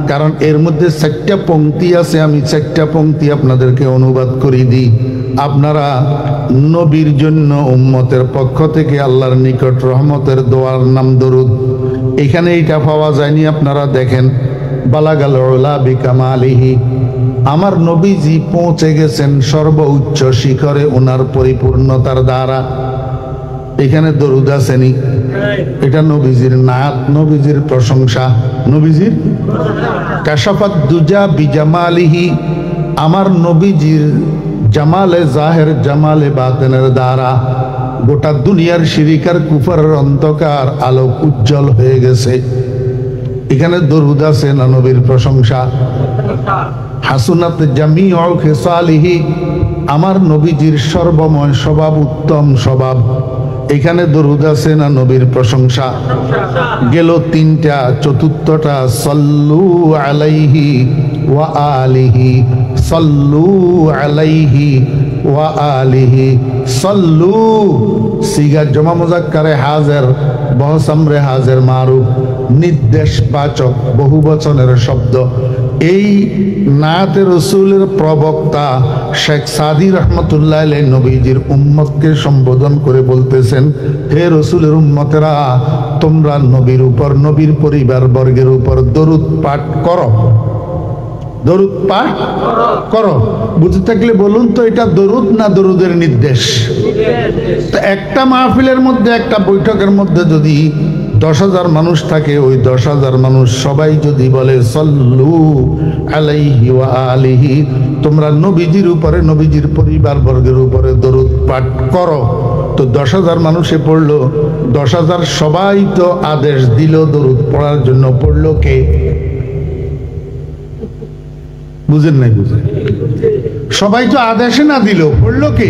কারণ এর মধ্যে 4টা পংক্তি আছে। আমি 4টা পংক্তি আপনাদেরকে অনুবাদ করে দিই। আপনারা নবীর জন্য উম্মতের পক্ষ থেকে আল্লাহর নিকট রহমতের দোয়ার নাম দরুদ। এখানে এটা পাওয়া যায়নি। আপনারা দেখেন, বালাগাল উলা বিকামালিহি, আমার নবীজি পৌঁছে গেছেন সর্বোচ্চ শিখরে ওনার পরিপূর্ণতার দ্বারা। এখানে দরুদ আসেনি, এটা নবীজির নাত, নবীজির প্রশংসা, নবীজির কাশাফাত দুজা বিজামালিহি, আমার নবীজির জামালে জাহের জামালে বাতেনের দ্বারা গোটা দুনিয়ার শিরিকার কুফারের অন্ধকার আলোক উজ্জ্বল হয়ে গেছে। এখানে দরুদ আছে না নবীর প্রশংসা? হাসুনাত জামিউ খিসালিহি, আমার নবীজির সর্বময় স্বভাব, উত্তম স্বভাব। এখানে দরুদ আছে না নবীর প্রশংসা? গেল তিনটা, চতুর্থটা সল্লু আলাইহি ওয়া আলিহি, সল্লু আলাইহি ওয়া আলিহি। সল্লু সিগা জমা মুজাক্কারে হাজির, বহসামরে হাজির মারুফ, নির্দেশবাচক বহু বচনের শব্দ। এই নাতে রসুলের প্রবক্তা শেখ সাদি রহমতুল্লাহ আলাইহি নবীজির উম্মতকে সম্বোধন করে বলতেছেন, হে রসুলের উম্মতেরা, তোমরা নবীর উপর, নবীর পরিবার বর্গের উপর দরুদ পাঠ করো, দরুদ পাঠ করো। বুঝে থাকলে বলুন তো, এটা দরুদ না দরুদের নির্দেশ? তো একটা মাহফিলের মধ্যে, একটা বৈঠকের মধ্যে যদি 10,000 মানুষ থাকে, ওই 10,000 মানুষ সবাই যদি বলে সল্লু আলাইহি ওয়া আলিহি, তোমরা নবীজির উপরে, নবীজির পরিবার বর্গের উপরে দরুদ পাঠ করো, তো 10,000 মানুষে পড়লো, 10,000 সবাই তো আদেশ দিল দরুদ পড়ার জন্য, পড়লো কে? বুঝেন নাই? বুঝেন? সবাই তো আদেশে না দিল, পড়লো কে?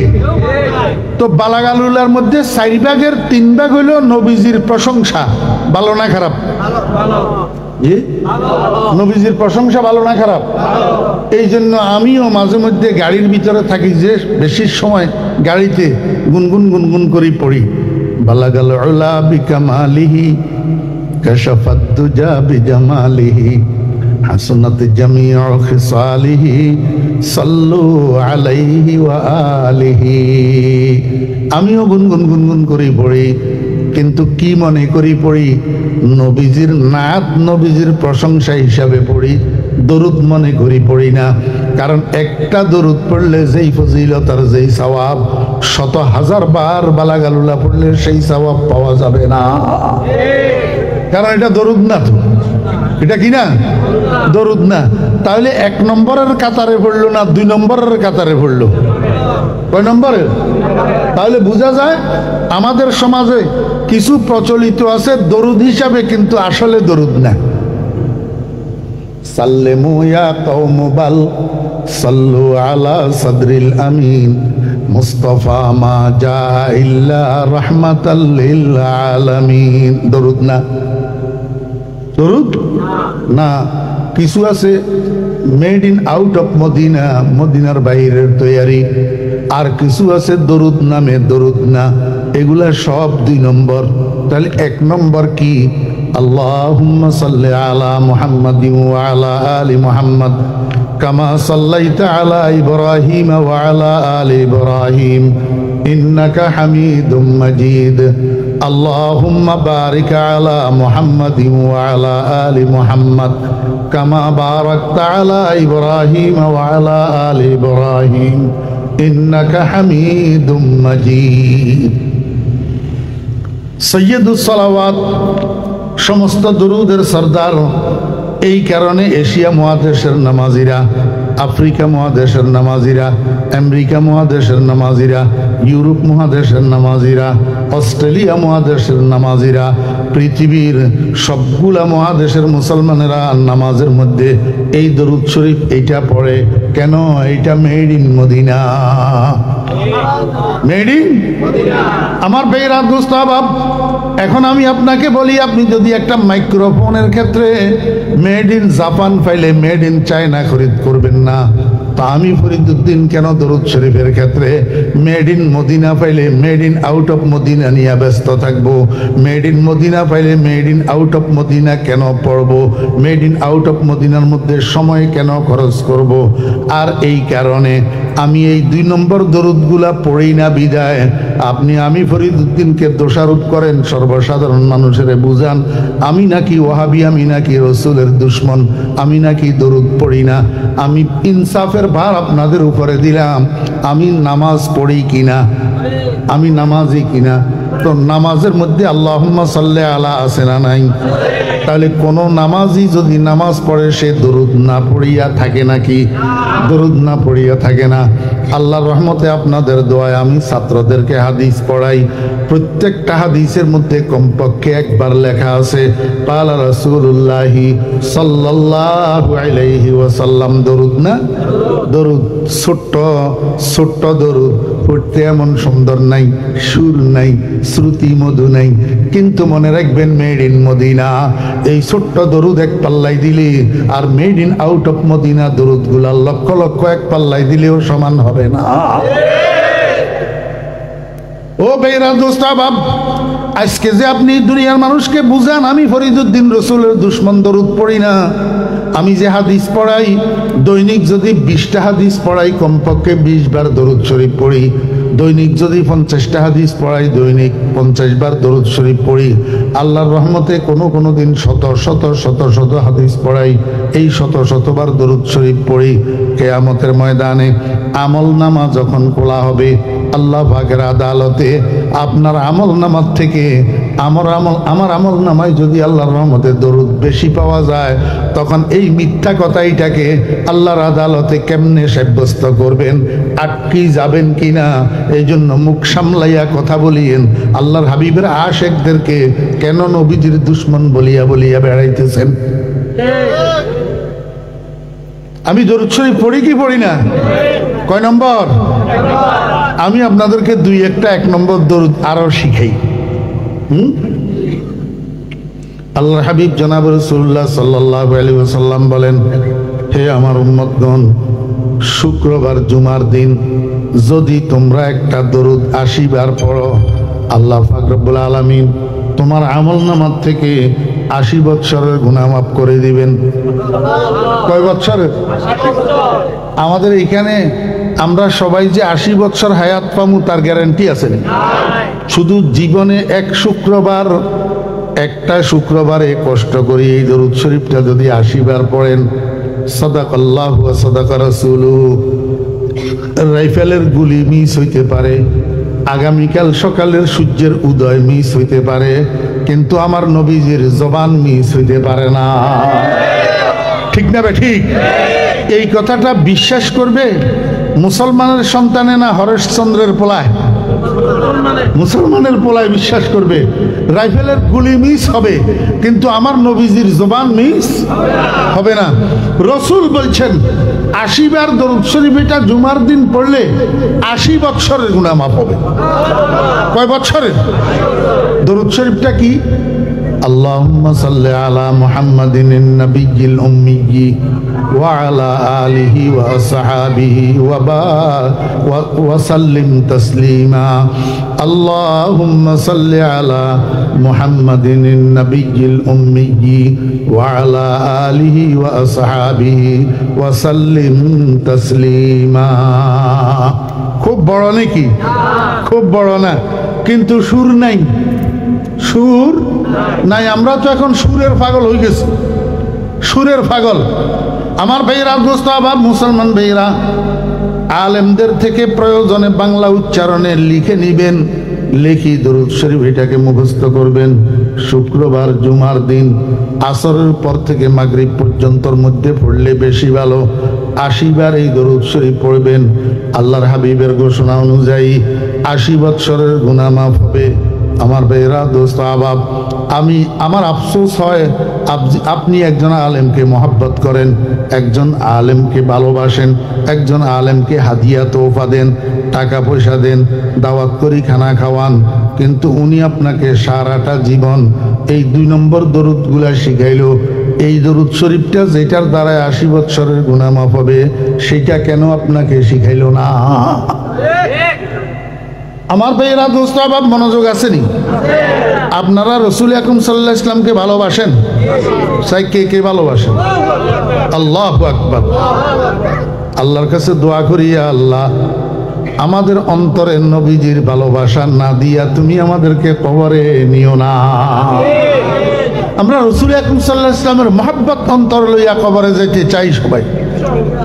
তো বালাগালুলার মধ্যে 4 ভাগের 3 ভাগ হইল নবীজির প্রশংসা। ভালো না খারাপ? নবীজির প্রশংসা ভালো না খারাপ? এই জন্য আমিও মাঝে মধ্যে গাড়ির ভিতরে থাকি, যে বেশি সময় গাড়িতে গুনগুন গুনগুন করে পড়ি, বালাগাল উলা বিকামালিহি কাশাফাত দুজা বিজামালিহি হাসনাত জামিউ খিসালিহি সাল্লু আলাইহি ওয়া আলিহি। আমিও গুনগুন গুনগুন করে পড়ি, কিন্তু কি মনে করি পড়ি? নবীজির নাত, নবীজির প্রশংসা হিসাবে পড়ি, দরুদ মনে করি পড়ি না। কারণ একটা দরুদ পড়লে যেই ফজিলত আর যেই সওয়াব, 100,000 বার বালাগালুলা পড়লে সেই সওয়াব পাওয়া যাবে না। কারণ এটা দরুদ না, তো এটা কি না? দরুদ না। তাহলে 1 নম্বরের কাতারে পড়লো না 2 নম্বরের কাতারে পড়লো? কয় নম্বরের? তাহলে বোঝা যায় আমাদের সমাজে কিছু প্রচলিত আছে দরুদ হিসাবে, কিন্তু আসলে দরুদ না। সাল্লিমু ইয়া কওম বাল সাল্লু আলা সাদরিল আমিন মুস্তাফা মা জা ইল্লা রাহমাতাল লিল আলামিন। দরুদ না? দরুদ না। কিছু আছে made in out of Madina, মদিনার বাইরের তৈরি, আর কিছু আছে দরুদ নামে দরুদ না। এগুলা সব 2 নম্বর। তাহলে 1 নম্বর কি? আল্লাহুম্মা সাল্লি আলা মুহাম্মাদিন ওয়া আলা আলি মুহাম্মাদ কামা সাল্লাইতা আলা ইব্রাহিম ওয়া আলা আলি ইব্রাহিম ইন্নাকা হামিদুম মাজিদ। আল্লাহুম্মা বারিক আলা মুহাম্মাদিন ওয়া আলা আলি মুহাম্মাদ কামা বারাকতা আলা ইব্রাহিম ওয়া আলা আলি ইব্রাহিম ইন্নাকা হামিদুম মাজিদ। সৈয়দুস সালাওয়াত, সমস্ত দরুদের সরদার। এই কারণে এশিয়া মহাদেশের নামাজিরা, আফ্রিকা মহাদেশের নামাজিরা, আমেরিকা মহাদেশের নামাজিরা, ইউরোপ মহাদেশের নামাজিরা, অস্ট্রেলিয়া মহাদেশের নামাজিরা, পৃথিবীর সবগুলা মহাদেশের মুসলমানেরা নামাজের মধ্যে এই দরুদ শরীফ এইটা পড়ে। কেন? এইটা made in Madina. Made in আমার বেরাত গোস্তাবাব। এখন আমি আপনাকে বলি, আপনি যদি একটা মাইক্রোফোনের ক্ষেত্রে মেড ইন জাপান পাইলে মেড ইন চায়না খরিদ করবেন না, তা আমি ফরিদউদ্দিন কেন দরুদ শরীফের ক্ষেত্রে মেড ইন মদিনা পাইলে made in out of Madina নিয়ে ব্যস্ত থাকবো? মেড ইন মদিনা পাইলে made in out of Madina কেন পড়বো? মেড ইন আউট অফ মদিনার মধ্যে সময় কেন খরচ করব? আর এই কারণে আমি এই 2 নম্বর দরুদগুলা পড়ি না বিদায় আপনি আমি ফরিদউদ্দিনকে দোষারোপ করেন, সর্বসাধারণ মানুষের বুঝান আমি নাকি ওয়াহাবি, আমি নাকি রসুলের দুশ্মন, আমি নাকি দরুদ পড়ি না। আমি ইনসাফের ভার আপনাদের উপরে দিলাম, আমি নামাজ পড়ি কিনা, আমি নামাজি কিনা। তো নামাজের মধ্যে আল্লাহুম্মা সাল্লি আলা আছে না নাই? তাহলে কোন নামাজি যদি নামাজ পড়ে সে দরুদ না পড়িয়া থাকে নাকি? দরুদ না পড়িয়া থাকে না। আল্লাহর রহমতে আপনাদের দোয়ায় আমি ছাত্রদেরকে হাদিস পড়াই। প্রত্যেকটা হাদিসের মধ্যে কমপক্ষে একবার লেখা আছে ক্বালা রাসূলুল্লাহি সাল্লাল্লাহু আলাইহি ওয়াসাল্লাম। দরুদ না? দরুদ ছোট্ট ছোট্ট দরুদ পড়তে এমন সুন্দর নাই, সুর নাই, শ্রুতি মধু নাই, কিন্তু মনে রাখবেন মেড ইন মদিনা। এই ছোট্ট দরুদ এক পাল্লাই দিলে আর made in out of Medina দরুদ গুলা লক্ষ লক্ষ এক পাল্লাই দিলেও সমান হবে না। ও বেরা দোস্ত বাব, আজকে যে আপনি দুনিয়ার মানুষকে বুঝান আমি ফরিদউদ্দিন রসুলের দুশ্মন, দরুদ পড়ি না। আমি যে হাদিস পড়াই, দৈনিক যদি 20টা হাদিস পড়াই কমপক্ষে 20 বার দরুদ শরীফ পড়ি। দৈনিক যদি 50টা হাদিস পড়াই দৈনিক 50 বার দরুদ শরীফ পড়ি। আল্লাহর রহমতে কোনো দিন শত শত হাদিস পড়াই, এই শতবার দরুদ শরীফ পড়ি। কিয়ামতের ময়দানে আমল নামা যখন খোলা হবে আল্লাহ পাকের আদালতে, আপনার আমল নামার থেকে আমার আমল নামায় যদি আল্লাহর রহমতে দরুদ বেশি পাওয়া যায়, তখন এই মিথ্যা কথাইটাকে আল্লাহর আদালতে কেমনে সাব্যস্ত করবেন? আটকে যাবেন কিনা? এই জন্য মুখ সামলাইয়া কথা বলিয়েন। আল্লাহর হাবিবের আশেকদেরকে কেন নবীজির দুশ্মন বলিয়া বলিয়া বেড়াইতেছেন? আমি দরুদ শরীফ পড়ি কি পড়ি না? কয় নম্বর? আমি আপনাদেরকে এক নম্বর দরুদ আরো শিখাই। আল্লাহর হাবিব জনাব রাসূলুল্লাহ সাল্লাল্লাহু আলাইহি ওয়াসাল্লাম বলেন, হে আমার উম্মতগণ, শুক্রবার জুমার দিন যদি তোমরা একটা দরুদ 80 বার পড়ো, আল্লাহ পাক রব্বুল আলামিন তোমার আমল নামার থেকে 80 বৎসরের গুনাহ মাফ করে দিবেন। কয় বৎসরের? আমাদের এখানে আমরা সবাই যে 80 বৎসর হায়াত পামু তার গ্যারান্টি আছে না। শুধু জীবনে একটা শুক্রবারে কষ্ট করি এই দরুদ শরীফটা যদি 80 বার পড়েন, সাদাকাল্লাহু ওয়া সাদাকা রাসূলুহু। রাইফেলের গুলি মিস হইতে পারে, আগামীকাল সকালের সূর্যের উদয় মিস হইতে পারে, কিন্তু আমার নবীজির জবান মিস হইতে পারে না। ঠিক না বে ঠিক? এই কথাটা বিশ্বাস করবে মুসলমানের সন্তানে না হরেশচন্দ্রের পোলায়? মুসলমানের পোলায় বিশ্বাস করবে রাইফেলের গুলি মিস হবে, কিন্তু আমার নবীজির জবান মিস হবে না। রসুল বলছেন 80 বার দরুদ শরীফ এটা জুমার দিন পড়লে 80 বৎসরের গুনাহ মাফ হবে। কয় বৎসরের? দরুদ শরীফটা কি? আল্লাহুম্মা সাল্লি আলা মুহাম্মাদিন নবিয়্যিল উম্মিয়্যি ওয়া আলা আলিহি ওয়া আসহাবিহি ওয়া সাল্লিম তাসলিমা। আল্লাহুম্মা সাল্লি আলা মুহাম্মাদিন নবিয়্যিল উম্মিয়্যি ওয়া আলা আলিহি ওয়া আসহাবিহি ওয়া সাল্লিম তাসলিমা। খুব বড় নাকি? খুব বড় না, কিন্তু সুর নাই। সুর নাই। আমরা তো এখন সুরের পাগল হয়ে গেছি, সুরের পাগল। আমার ভাইরা, দোস্ত আবার মুসলমান ভাইরা, আলেমদের থেকে প্রয়োজনে বাংলা উচ্চারণে লিখে নিবেন, লিখি দরুদ শরীফ এটাকে মুখস্থ করবেন। শুক্রবার জুমার দিন আসরের পর থেকে মাগরিব পর্যন্তর মধ্যে পড়লে বেশি ভালো। 80 বার এই দরুদ শরীফ পড়বেন। আল্লাহর হাবিবের ঘোষণা অনুযায়ী 80 বৎসরের গুনাহ মাফ হবে। আমার ভাইরা, দোস্ত আবাব, আমার আফসোস হয় আপনি একজন আলেমকে মহব্বত করেন, একজন আলেমকে ভালোবাসেন, একজন আলেমকে হাদিয়া তোফা দেন, টাকা পয়সা দেন, দাওয়াত করি খানা খাওয়ান, কিন্তু উনি আপনাকে সারাটা জীবন এই 2 নম্বর দরুদগুলা শিখাইলো। এই দরুদ শরীফটা যেটার দ্বারা 80 বৎসরের গুনাহ মাফ হবে, সেটা কেন আপনাকে শিখাইলো না? আমার ভাইয়েরা, দোস্ত আবাব, মনোযোগ আসেনি? আপনারা রসুল আকরাম সাল্লাল্লাহু আলাইহি ওয়াসাল্লামকে ভালোবাসেন? সাই কে ভালোবাসেন? আল্লাহু আকবার। আল্লাহর কাছে দোয়া করি, আল্লাহ আমাদের অন্তরে নবীজির ভালোবাসা না দিয়া তুমি আমাদেরকে কবরে নিও না। আমরা রাসূল আকরাম সাল্লাল্লাহু আলাইহি ওয়াসাল্লামের মহব্বত অন্তর লইয়া কবরে যেতে চাই সবাই।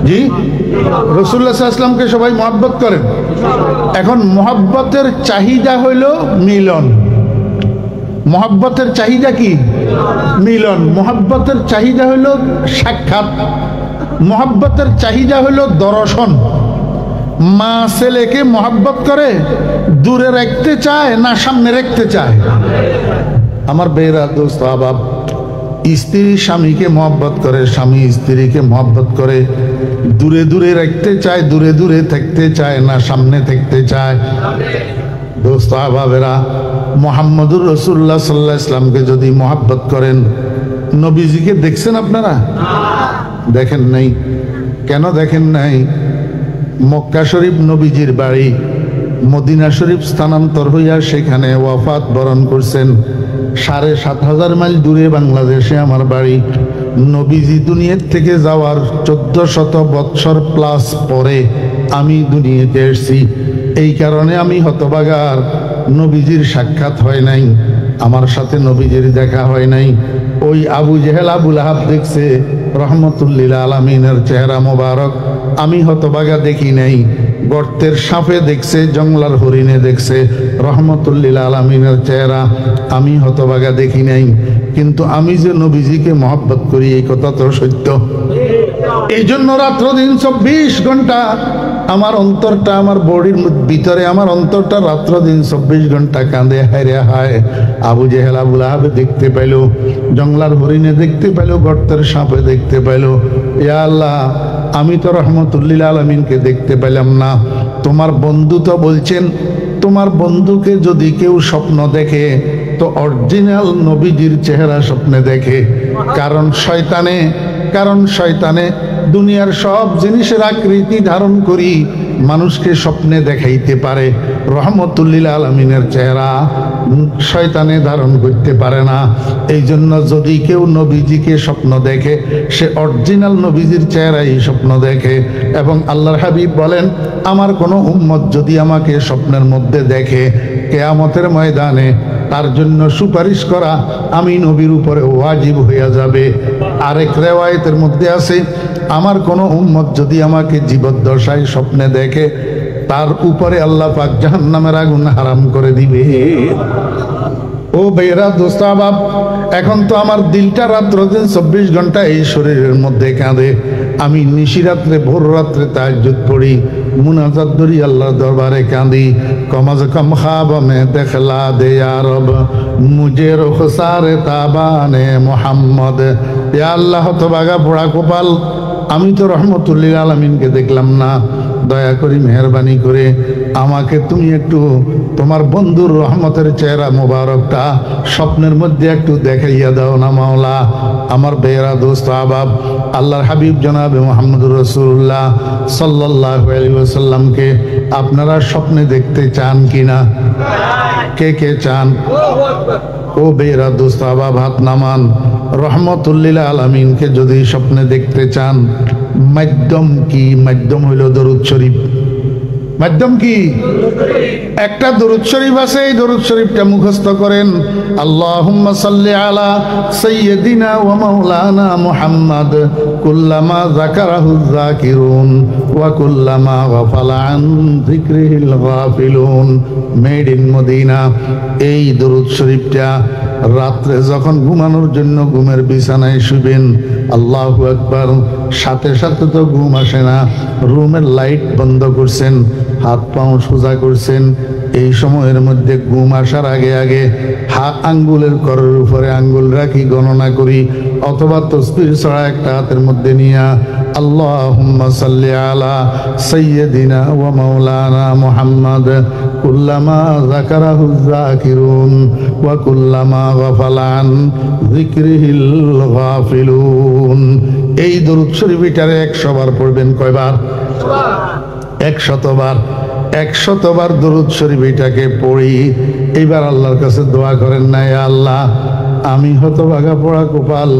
জি, রাসূলুল্লাহ সাল্লাল্লাহু আলাইহি ওয়াসাল্লামকে সবাই মহব্বত করেন। এখন মহব্বতের চাহিদা হইল মিলন। মহব্বতের চাহিদা কি? মিলন। মহব্বতের চাহিদা হইল সাক্ষাৎ। মহব্বতের চাহিদা হইল দর্শন। মা ছেলেকে মহব্বত করে দূরে রাখতে চায় না সামনে রাখতে চায়? আমার বেরা দোস্ত আবাব, স্ত্রী স্বামীকে মহব্বত করে, স্বামী স্ত্রীকে মহব্বত করে, দূরে দূরে রাখতে চায়, দূরে দূরে থাকতে চায় না সামনে থাকতে চায়? দোস্ত আবাবেরা, মুহাম্মদুর রাসূলুল্লাহ সাল্লাল্লাহু আলাইহি ওয়াসাল্লামকে যদি মহব্বত করেন, নবীজিকে দেখছেন আপনারা? দেখেন নাই। কেন দেখেন নাই? মক্কা শরীফ নবীজির বাড়ি, মদিনা শরীফ স্থানান্তর হইয়া সেখানে ওয়াফাত বরণ করছেন। ৭,৫০০ মাইল দূরে বাংলাদেশে আমার বাড়ি। নবীজি দুনিয়ার থেকে যাওয়ার ১৪০০ বৎসর প্লাস পরে আমি দুনিয়াতে এসেছি। এই কারণে আমি হতভাগার, নবীজির সাক্ষাৎ হয় নাই, আমার সাথে নবীজির দেখা হয় নাই। ওই আবু জেহেল আবু লাহাব দেখছে রহমতুল্লিল আলামিনের চেহারা মোবারক, আমি হতভাগা দেখি নাই। গর্তের সাপে দেখছে, জংলার হরিণে দেখছে রহমতুল্লিল আলামিনের চেহারা, আমি হতভাগা দেখি নাই। কিন্তু আমি যে নবীজিকে মহব্বত করি এই কথা তো সত্য। এই জন্য রাত্র দিন ২৪ ঘন্টা আমার অন্তরটা, আমার বডির ভিতরে আমার অন্তরটা রাত্র দিন ২৪ ঘন্টা কাঁদে, হায়রে হায়। আবু জেহেল আবু লাহাব দেখতে পাইল, জংলার হরিণে দেখতে পাইল, গর্তের সাপে দেখতে পাইল। ইয়া আল্লাহ, আমি তো রহমতুল্লিল আলামিনকে দেখতে পেলাম না। তোমার বন্ধু তো বলছেন, তোমার বন্ধুকে যদি কেউ স্বপ্ন দেখে তো অরিজিনাল নবীজির চেহারা স্বপ্নে দেখে। কারণ শয়তানে দুনিয়ার সব জিনিসের আকৃতি ধারণ করি মানুষকে স্বপ্নে দেখাইতে পারে, রহমতুল্লিল আলামিনের চেহারা শয়তানে ধারণ করতে পারে না। এই জন্য যদি কেউ নবীজিকে স্বপ্ন দেখে, সে অরিজিনাল নবীজির চেহারাই স্বপ্ন দেখে। এবং আল্লাহর হাবিব বলেন, আমার কোনো উম্মত যদি আমাকে স্বপ্নের মধ্যে দেখে, কিয়ামতের ময়দানে তার জন্য সুপারিশ করা আমি নবীর উপরে ওয়াজিব হইয়া যাবে। আরেক রিওয়ায়াতের মধ্যে আছে, আমার কোনো উম্মত যদি আমাকে জীবদ্দশায় স্বপ্নে দেখে, তার উপরে আল্লাহ পাক জাহান্নামের আগুন হারাম করে দিবে। ও বেরা দোস্তাবাব, এখন তো আমার দিলটা রাত্র দিন ২৪ ঘন্টা এই শরীরের মধ্যে কাঁদে। আমি নিশিরাত্রে ভোর রাত্রে তাহাজ্জুদ পড়ি, মুনাজাত ধরি আল্লাহর দরবারে কাঁদি। কমাজ কম খাব মে দেখলা দে ইয়া রব, মুজে রুখসারে তাবানে মুহাম্মদ। ইয়া আল্লাহ, হতভাগা পোড়া কপাল, আমি তো রহমতুল্লিল আলামিনকে দেখলাম না। দয়া করি মেহরবানি করে আমাকে তুমি একটু তোমার বন্ধুর রহমতের চেহারা মোবারকটা স্বপ্নের মধ্যে একটু দেখাইয়া দাও না মাওলা। আমার বেরা দোস্ত আবাব, আল্লাহর হাবিব জনাবে মুহাম্মদুর রাসূলুল্লাহ সাল্লাল্লাহু আলাইহি ওয়াসাল্লামকে আপনারা স্বপ্নে দেখতে চান কিনা? কে কে চান? ও বেরা দোস্ত আবাব, হাত নামান। রহমতুল্লিল আলামিনকে যদি স্বপ্নে দেখতে চান, মাধ্যম কি? মাধ্যম হইল দরুদ শরীফ। মাধ্যম কি? একটা দরুদ শরীফ আছে, এই দরুদ শরীফটা মুখস্থ করেন। আল্লাহুম্মা সাল্লি আলা সাইয়্যিদিনা ওয়া মাওলানা মুহাম্মদ কুল্লামা যাকারাহু যাকিরুন ওয়া কুল্লামা গাফালা আন যিকরিহিল গাফিলুন। Made in Medina. এই দরুদ শরীফটা রাত্রে যখন ঘুমানোর জন্য ঘুমের বিছানায় শুবেন, আল্লাহু আকবার, সাথে সাথে তো ঘুম আসে না, রুমের লাইট বন্ধ করছেন, হাত পাও সোজা করছেন। এই সময়ের মধ্যে ঘুম আসার আগে আগে আঙ্গুলের করের উপরে আঙ্গুল রাখি গণনা করি, অথবা তসবিহ ছড়া একটা হাতের মধ্যে নিয়া আল্লাহুম্মা সাল্লি আলা সাইয়্যিদিনা ওয়া মাওলানা মুহাম্মদ কুল্লামা যাকারাহু যাকিরুন ওয়া কুল্লামা গাফালা আন যিকরিহিল গাফিলুন। এই দরুদ শরীফটারে ১০০ বার পড়বেন। কয়বার? ১০০ বার। ১০০ বার দরুদ শরীফ এটাকে পড়ি। এইবার আল্লাহর কাছে দোয়া করেন, না ইয়া আল্লাহ, আমি হতভাগা পোড়া কপাল,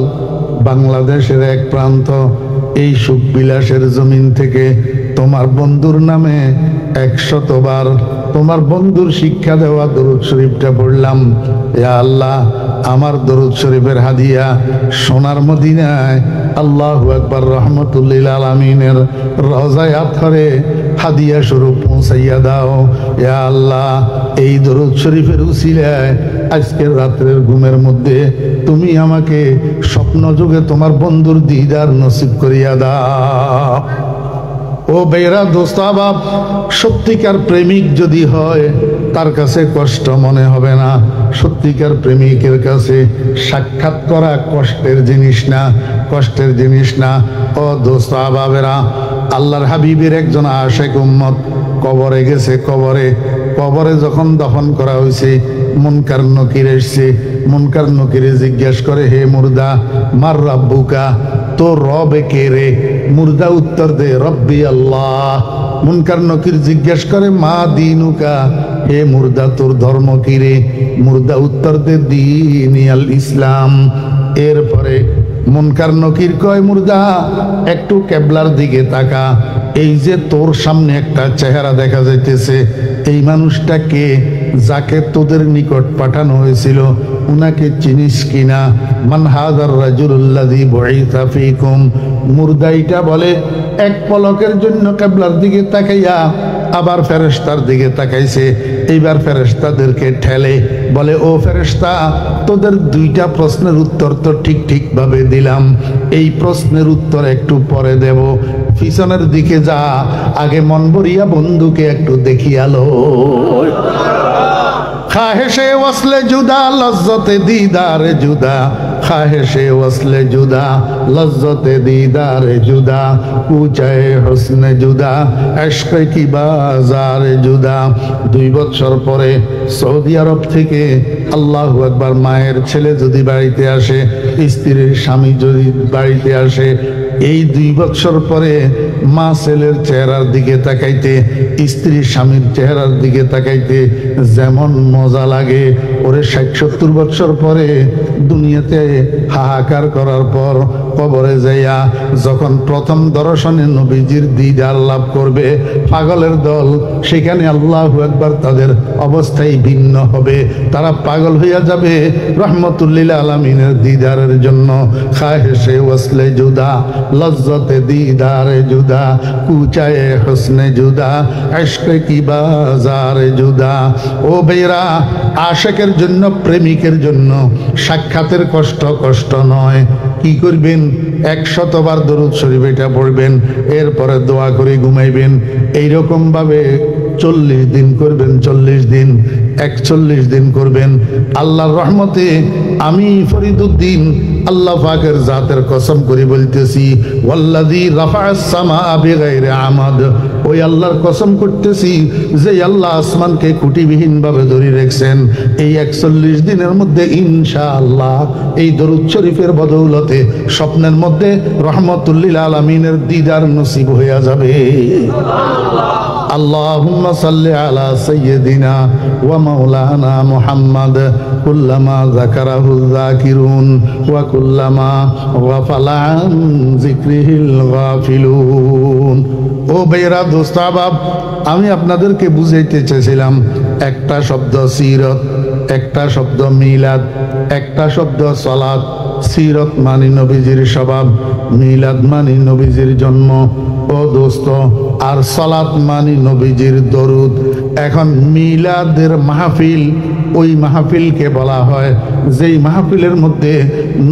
বাংলাদেশের এক প্রান্ত, এই সুখ বিলাসের জমিন থেকে তোমার বন্ধুর নামে 100 বার তোমার বন্ধুর শিক্ষা দেওয়া দরুদ শরীফটা পড়লাম। ইয়া আল্লাহ, আমার দরুদ শরীফের হাদিয়া সোনার মদিনায় আল্লাহু আকবার রহমতুল লিল আলামিনের রওজায়ে আতহারে হাদিয়া স্বরূপ পৌঁছাইয়া দাও। ইয়া আল্লাহ, এই দরুদ শরীফের উসিলায় আজকের রাত্রের ঘুমের মধ্যে তুমি আমাকে স্বপ্ন যুগে তোমার বন্ধুর দিদার নসিব করিয়া দাও। ও বেরা দোস্ত আহবাব, সত্যিকার প্রেমিক যদি হয় তার কাছে কষ্ট মনে হবে না। সত্যিকার প্রেমিকের কাছে সাক্ষাৎ করা কষ্টের জিনিস না, কষ্টের জিনিস না। ও দোস্ত আহবাবেরা, আল্লাহর হাবিবের একজন আশেক উম্মত কবরে গেছে। কবরে যখন দফন করা হয়েছে, মুনকার নকির এসছে। মুনকার নকিরে জিজ্ঞেস করে, হে মুর্দা, মার রাব্বুকা, তো রবে কে রে? মুর্দা উত্তর দে, রব্বি আল্লাহ। মুনকার নকির জিজ্ঞেস করে, মা দিনুকা, হে মুর্দা তোর ধর্ম কি রে? মুর্দা উত্তর দে, দীনি আল ইসলাম। এরপরে মুনকার নকির কয়, মুর্দা একটু কেবলার দিকে তাকা। এই যে তোর সামনে একটা চেহারা দেখা যাইতেছে, এই মানুষটা কে? যাকে তোদের নিকট পাঠানো হয়েছিল, উনাকে চিনিস কিনা? মান হাযার রাজুলুল্লাযী বুইসা ফীকুম। মুর্দাইটা বলে, এক পলকের জন্য কেবলার দিকে তাকাইয়া আবার ফেরেশতার দিকে তাকাইছে। এইবার ফেরেশতাদেরকে ঠেলে বলে, ও ফেরেশতা, তোদের দুইটা প্রশ্নের উত্তর তো ঠিক ভাবে দিলাম, এই প্রশ্নের উত্তর একটু পরে দেব। পিছনের দিকে যা, আগে মন ভরিয়া বন্ধুকে একটু দেখিয়ালো। খাহেশে ওয়াসলে জুদা, লজ্জতে দিদারে জুদা। খাহেশে ওয়াসলে জুদা, লজ্জতে দিদারে জুদা। কুচায়ে হুসনে জুদা, ইশকে কি বাজারে জুদা। 2 বছর পরে সৌদি আরব থেকে আল্লাহু আকবার মায়ের ছেলে যদি বাড়িতে আসে, স্ত্রীর স্বামী যদি বাড়িতে আসে, এই 2 বছর পরে মা ছেলের চেহারার দিকে তাকাইতে, স্ত্রী স্বামীর চেহারার দিকে তাকাইতে যেমন মজা লাগে, ওরে 60-70 বছর পরে দুনিয়াতে হাহাকার করার পর কবরে যাইয়া যখন প্রথম দর্শনে নবীজির দিদার লাভ করবে পাগলের দল, সেখানে আল্লাহু আকবার তাদের অবস্থাই ভিন্ন হবে। তারা পাগল হইয়া যাবে রহমতুল লিল আলামিনের দিদারের জন্য। খাহেশে ওয়াসলে জুদা, লজ্জতে দিদারে জুদা। কুচায়ে হুসনে জুদা, ইশকে কি বাজারে জুদা। ও বেরা, আশেকের জন্য, প্রেমিকের জন্য সাক্ষাতের কষ্ট নয়। কি করবেন? 100 বার দরুদ শরীফ এটা পড়বেন, এরপরে দোয়া করে ঘুমাইবেন। এইরকম ভাবে 40 দিন করবেন, 40 দিন, 41 দিন করবেন। আল্লাহর রহমতে আমি ফরিদুদ্দিন আল্লাহ পাকের জাতের কসম করে বলতেছি, ওয়াল্লাযী রাফা'আস সামাআ বিগাইরি আমাদ, ওই আল্লাহর কসম করতেছি যে আল্লাহ আসমানকে খুঁটিবিহীন ভাবে ধরে রেখেছেন, এই 41 দিনের মধ্যে ইনশাআল্লাহ এই দরুদ শরীফের বদৌলতে স্বপ্নের মধ্যে রহমতুল লিল আলামিনের দিদার নসিব হয়ে যাবে। আল্লাহুম্মা সাল্লি আলা সাইয়্যিদিনা ওয়া মাওলানা মুহাম্মাদ কুল্লামা যাকারাহু যাকিরুন ওয়া কুল্লামা গাফালা আন যিকরিহিল গাফিলুন। ও ভাইরা, দোস্ত আহবাব, আমি আপনাদেরকে বুঝাইতে চেয়েছিলাম, একটা শব্দ সিরত, একটা শব্দ মিলাদ, একটা শব্দ সালাত। সিরত মানে নবীজির স্বভাব, মিলাদ মানে নবীজির জন্ম। ও দোস্ত, আর সালাত মানে নবীজির দরুদ। এখন মিলাদের মাহফিল, ওই মাহফিলকে বলা হয় যেই মাহফিলের মধ্যে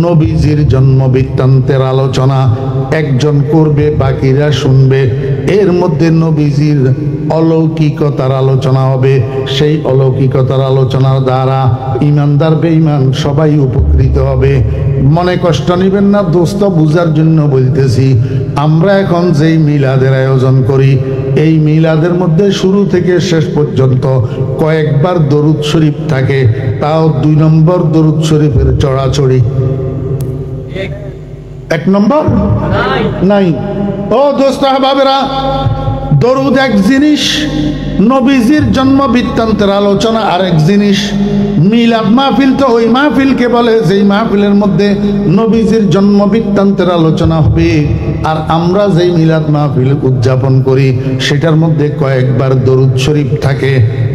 নবীজির জন্ম বৃত্তান্তের আলোচনা একজন করবে, বাকিরা শুনবে। এর মধ্যে নবীজির অলৌকিকতার আলোচনা হবে। সেই অলৌকিকতার আলোচনার দ্বারা ইমানদার বেঈমান সবাই উপকৃত হবে। মনে কষ্ট নেবেন না দোস্ত, বুঝার জন্য বলতেছি। আমরা এখন যেই মিলাদের আয়োজন করি, এই মিলাদের মধ্যে শুরু থেকে শেষ পর্যন্ত কয়েকবার দরুদ শরীফ থাকে, তাও 2 নম্বর দরুদ শরীফের চড়াচড়ি। 1 নম্বর নাই। ও দোস্ত আহবাবেরা, দরুদ এক জিনিস, নবীজির জন্ম বৃত্তান্তের আলোচনা আরেক জিনিস। মিলাদ মাহফিল তো ওই মাহফিলকে বলে যেই মাহফিলের মধ্যে নবীজির জন্ম বৃত্তান্তের আলোচনা হবে। আর আমরা যেই মিলাদ মাহফিল উদযাপন করি সেটার মধ্যে কয়েকবার দরুদ শরীফ থাকে,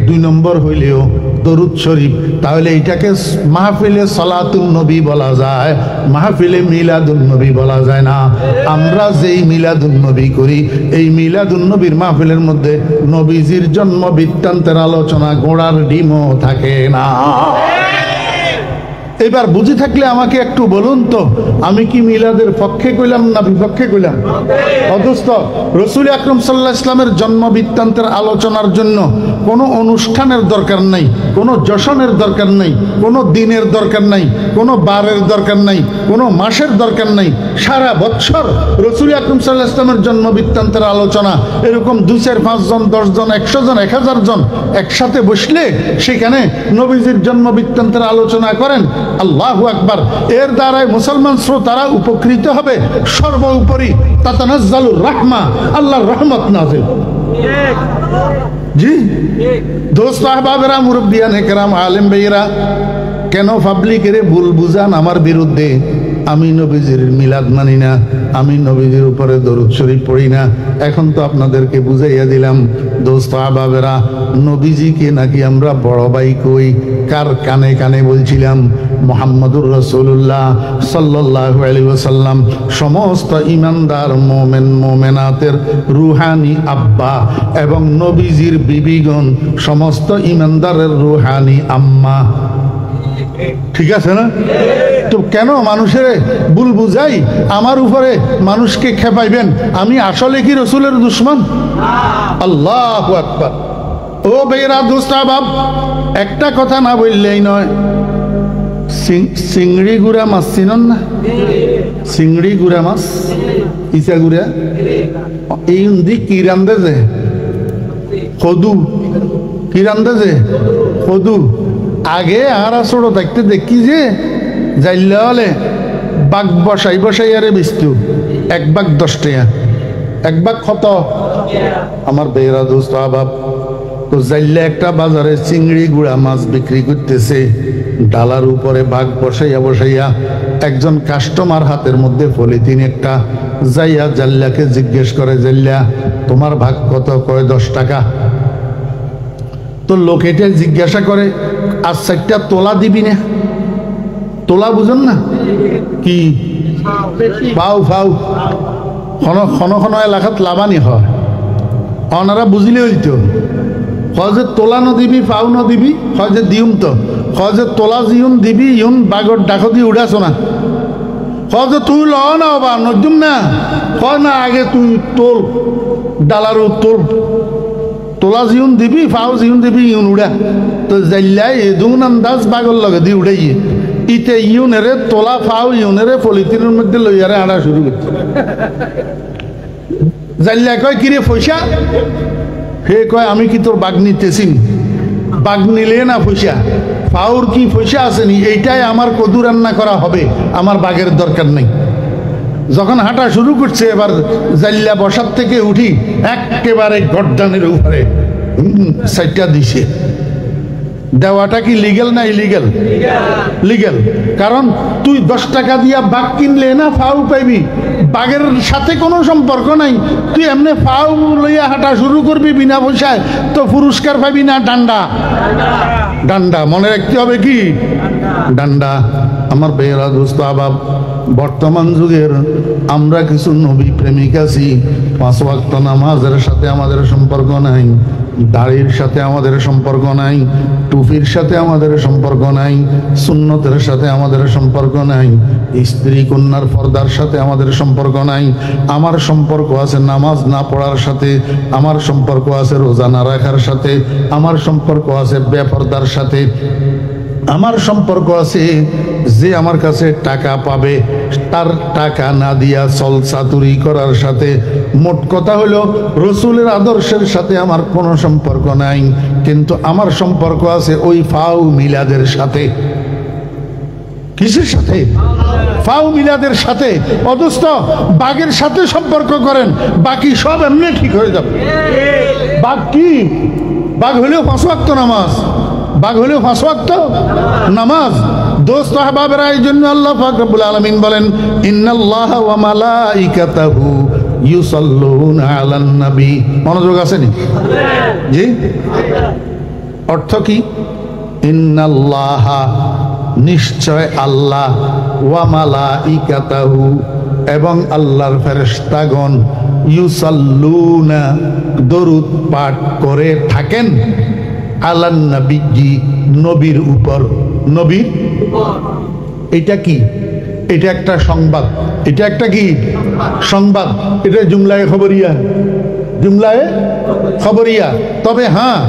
2 নম্বর হইলেও দরুদ শরীফ, তাহলে এটাকে মাহফিলে সালাতুন নবী বলা যায়, মাহফিলে মিলাদুন নবী বলা যায় না। আমরা যেই মিলাদুন নবী করি এই মিলাদুন নবীর মাহফিলের মধ্যে নবীজির জন্ম বৃত্তান্তের আলোচনা গোড়ার ডিমও থাকে না। এবার বুঝে থাকলে আমাকে একটু বলুন তো, আমি কি মিলাদের পক্ষে কইলাম না বিপক্ষে কইলাম? অথচ রসুল আকরাম সাল্লাল্লাহু আলাইহি ওয়াসাল্লামের জন্ম বৃত্তান্তের আলোচনার জন্য কোনো অনুষ্ঠানের দরকার নাই, কোনো জশনের দরকার নাই, কোনো দিনের দরকার নাই, কোনো বারের দরকার নাই, কোনো মাসের দরকার নাই। সারা বছর রসুল আকরাম সাল্লাল্লাহু আলাইহি ওয়াসাল্লামের জন্ম বৃত্তান্তের আলোচনা এরকম 2, 4, 5 জন, 10 জন, 100 জন, 1000 জন একসাথে বসলে সেখানে নবীজির জন্ম বৃত্তান্তের আলোচনা করেন, আল্লাহু আকবার, এর দ্বারাই মুসলমান শ্রোতারা উপকৃত হবে। সর্বোপরি তাতানাজ্জালুর রাহমা, আল্লাহর রহমত নাযিল। জি দোস্ত আহবাবেরা, মুরব্বিয়ান একরাম, আলেম ভাইয়েরা, কেন পাবলিকের ভুল বুঝান আমার বিরুদ্ধে? আমি নবীজির মিলাদ মানি না, আমি নবীজির উপরে দরুদ শরীফ পড়ি না। এখন তো আপনাদেরকে বুঝাইয়া দিলাম দোস্ত আহবাবেরা, নবীজিকে নাকি আমরা বড় ভাই কই। কার কানে কানে বলছিলাম? মুহাম্মদুর রাসূলুল্লাহ সাল্লাল্লাহু আলাইহি ওয়াসাল্লাম সমস্ত ঈমানদার মুমিন মুমিনাতের রূহানি আব্বা এবং নবীজির বিবিগণ সমস্ত ঈমানদারের রূহানি আম্মা। ঠিক আছে না? তো কেন মানুষের ভুল বুঝাই? আমার উপরে মানুষকে খেপাইবেন? আমি আসলে কি রসুলের দুশমন? আল্লাহু আকবার। ও বেরা দোস্ত বাব, একটা কথা না বললেই নয়। চিংড়ি গুড়া মাছ চিনন না? চিংড়ি গুড়া মাছ, ইচা গুড়া, এই দি কি রান্ধে যে কদু, কি রান্ধে যে কদু। আগে আর ছোট থাকতে দেখি যে যাইলে হলে বাঘ বসাই বসাই আরে বেচতো, 1 বাঘ 10 টাকা, 1 বাঘ কত? আমার বেরা দোস্ত আবাব, তো যাইলে একটা বাজারে চিংড়ি গুড়া মাছ বিক্রি করতেছে, ডালার উপরে বাঘ বসাইয়া বসাইয়া একজন কাস্টমার হাতের মধ্যে পলিথিন একটা, যাইয়া জাল্লাকে জিজ্ঞেস করে, জাল্লা তোমার ভাগ কত? কয় 10 টাকা। তো লোক এটা জিজ্ঞাসা করে, আর 4টা তোলা দিবি না? তোলা বুঝেন না কি? পাও ফাও খন এলাকাত লাভানি হয়, ওনারা বুঝলে হইতো। হয় যে তোলা নদিবি, পাও নদিবি, হয় যে দিউম, তো হয় যে তোলা জিউন দিবি, ইউন বাগর ডাক দিয়ে উড়াছো না, হয় যে তুই ল না বা নদুম না, হয় না আগে তুই তোল, ডালারও তোল, তোলা জিউন দিবি, ফাও জিউন দিবি, ইউন উড়া। তো যাইলাই এদুন আন্দাজ বাগর লগে দিয়ে উড়াইয়ে ইতে ইউনেরে তোলা ফাও ইউনেরে পলিথিনের মধ্যে লইয়ারে আড়া শুরু করছে। জাল্লা কয়, কিরে পয়সা? হে কয়, আমি কি তোর বাঘ নিতেছি? বাঘ নিলে না পয়সা, ফাউর কি পয়সা আসেনি? এইটাই আমার কদু রান্না করা হবে, আমার বাঘের দরকার নেই। যখন হাঁটা শুরু করছে, এবার জাল্লা বসার থেকে উঠি একেবারে গর্দানের উপরে 4টা দিছে। দেওয়াটা কি লিগেল না ইলিগেল? লিগেল। কারণ তুই 10 টাকা দিয়া বাঘ কিনলে না ফাউ পাইবি, বাঘের সাথে কোনো সম্পর্ক নাই। তুই এমনি ফাউ লইয়া হাঁটা শুরু করবি বিনা পয়সায়, তো পুরস্কার পাবি না ডান্ডা? ডান্ডা মনে রাখতে হবে, কি ডান্ডা। আমার বেরা দোস্ত আবাব, বর্তমান যুগের আমরা কিছু নবী প্রেমিক আছি। 5 ওয়াক্ত নামাজের সাথে আমাদের সম্পর্ক নাই, দাড়ির সাথে আমাদের সম্পর্ক নাই, টুপির সাথে আমাদের সম্পর্ক নাই, সুন্নতের সাথে আমাদের সম্পর্ক নাই, স্ত্রী কন্যার পর্দার সাথে আমাদের সম্পর্ক নাই। আমার সম্পর্ক আছে নামাজ না পড়ার সাথে, আমার সম্পর্ক আছে রোজা না রাখার সাথে, আমার সম্পর্ক আছে বেপর্দার সাথে, আমার সম্পর্ক আছে যে আমার কাছে টাকা পাবে তার টাকা না দিয়া চলচাতুরি করার সাথে। মোট কথা হলো রসুলের আদর্শের সাথে আমার কোনো সম্পর্ক নাই, কিন্তু আমার সম্পর্ক আছে ওই ফাউ মিলাদের সাথে। কিসের সাথে? ফাউ মিলাদের সাথে। অদস্ত বাঘের সাথে সম্পর্ক করেন, বাকি সব এমনি ঠিক হয়ে যাবে। বাঘ কি? বাঘ হলেও 5 ওয়াক্ত নামাজ, বাঘ হলেও 5 ওয়াক্ত নামাজ। দোস্ত আহবাবেরা, এই জন্য আল্লাহ পাক রব্বুল আলামিন বলেন, ইন্নাল্লাহা ওয়া মালাইকাতাহু ইউসাল্লুনা আলান নবী। মনোযোগ আছে নি? জি। অর্থ কি? ইন্নাল্লাহা, নিশ্চয় আল্লাহ, ওয়া মালাইকাতাহু, এবং আল্লাহর ফেরেশতাগণ, ইউসাল্লুনা, দরুদ পাঠ করে থাকেন, আলান নবী, নবীর উপর। নবীর, এটা কি? এটা একটা সংবাদ। এটা একটা কি সংবাদ? এটা জুমলায়ে খবরিয়া, জুমলায়ে খবরিয়া। তবে হ্যাঁ,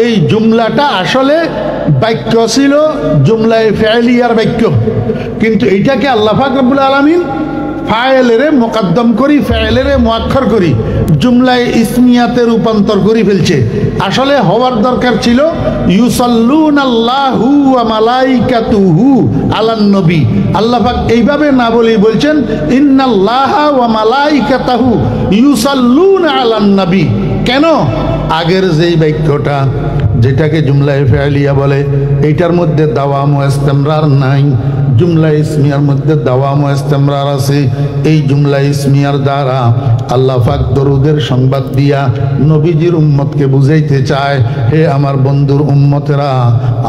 এই জুমলাটা আসলে বাক্য ছিল জুমলায়ে ফেলিয়ার বাক্য, কিন্তু এইটাকে আল্লাহ পাক রব্বুল আলামিন ফাইলেরে মোকাদ্দম করি, ফাইলেরে মুআক্খার করি, জুমলায়ে ইসমিয়াতে রূপান্তর করে ফেলছে। আসলে হওয়ার দরকার ছিল ইউসাল্লুনাল্লাহু ওয়া মালাইকাতুহু আলান নবী। আল্লাহ পাক এইভাবে না বলেই বলছেন ইন্নাল্লাহা ওয়া মালাইকাতাহু ইউসাল্লুনা আলান নবী। কেন? আগের যেই বাক্যটা, যেটাকে জুমলায়ে ফেলিয়া বলে, এইটার মধ্যে দাওয়াম ও ইস্তেমরার নাই। জুমলা ইসমিয়ার মধ্যে দাওয়াম ও ইস্তেমরার আছে। এই জুমলা ইসমিয়ার দ্বারা আল্লাহ পাক দরুদের সংবাদ দিয়া নবীজির উম্মতকে বুঝাইতে চায়, হে আমার বন্ধুর উম্মতেরা,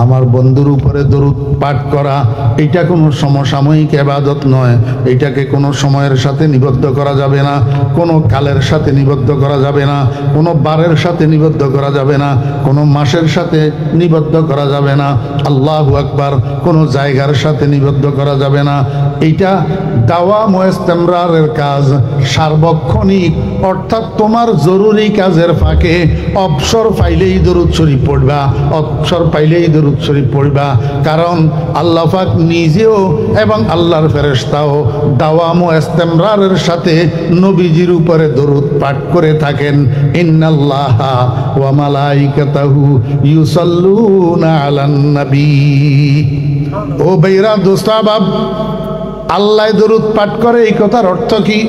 আমার বন্ধুর উপরে দরুদ পাঠ করা এটা কোনো সমসাময়িক ইবাদত নয়। এটাকে কোনো সময়ের সাথে নিবদ্ধ করা যাবে না, কোনো কালের সাথে নিবদ্ধ করা যাবে না, কোনো বারের সাথে নিবদ্ধ করা যাবে না, কোনো মাসের সাথে নিবদ্ধ করা যাবে না, আল্লাহু আকবার, কোনো জায়গার সাথে নিবদ্ধ করা যাবে না। এইটা দাওয়াম ও ইস্তেমরারের কাজ, সার্বক্ষণিক। অর্থাৎ তোমার জরুরি কাজের ফাঁকে অবসর পাইলেই দরুদ শরীফ পড়বা, অবসর পাইলেই দরুদ শরীফ পড়বা। কারণ আল্লাহ পাক নিজেও এবং আল্লাহর ফেরেশতাও দাওয়াম ও ইস্তেমরারের সাথে নবীজির উপরে দরুদ পাঠ করে থাকেন। ইন্নাল্লাহা ওয়া মালাইকাতাহু ইউসাল্লুনা আলান নবী। ও ভাইরা, দোস্তাবাব, আল্লাহ দরুদ পাঠ করে, এই কথার অর্থ কি?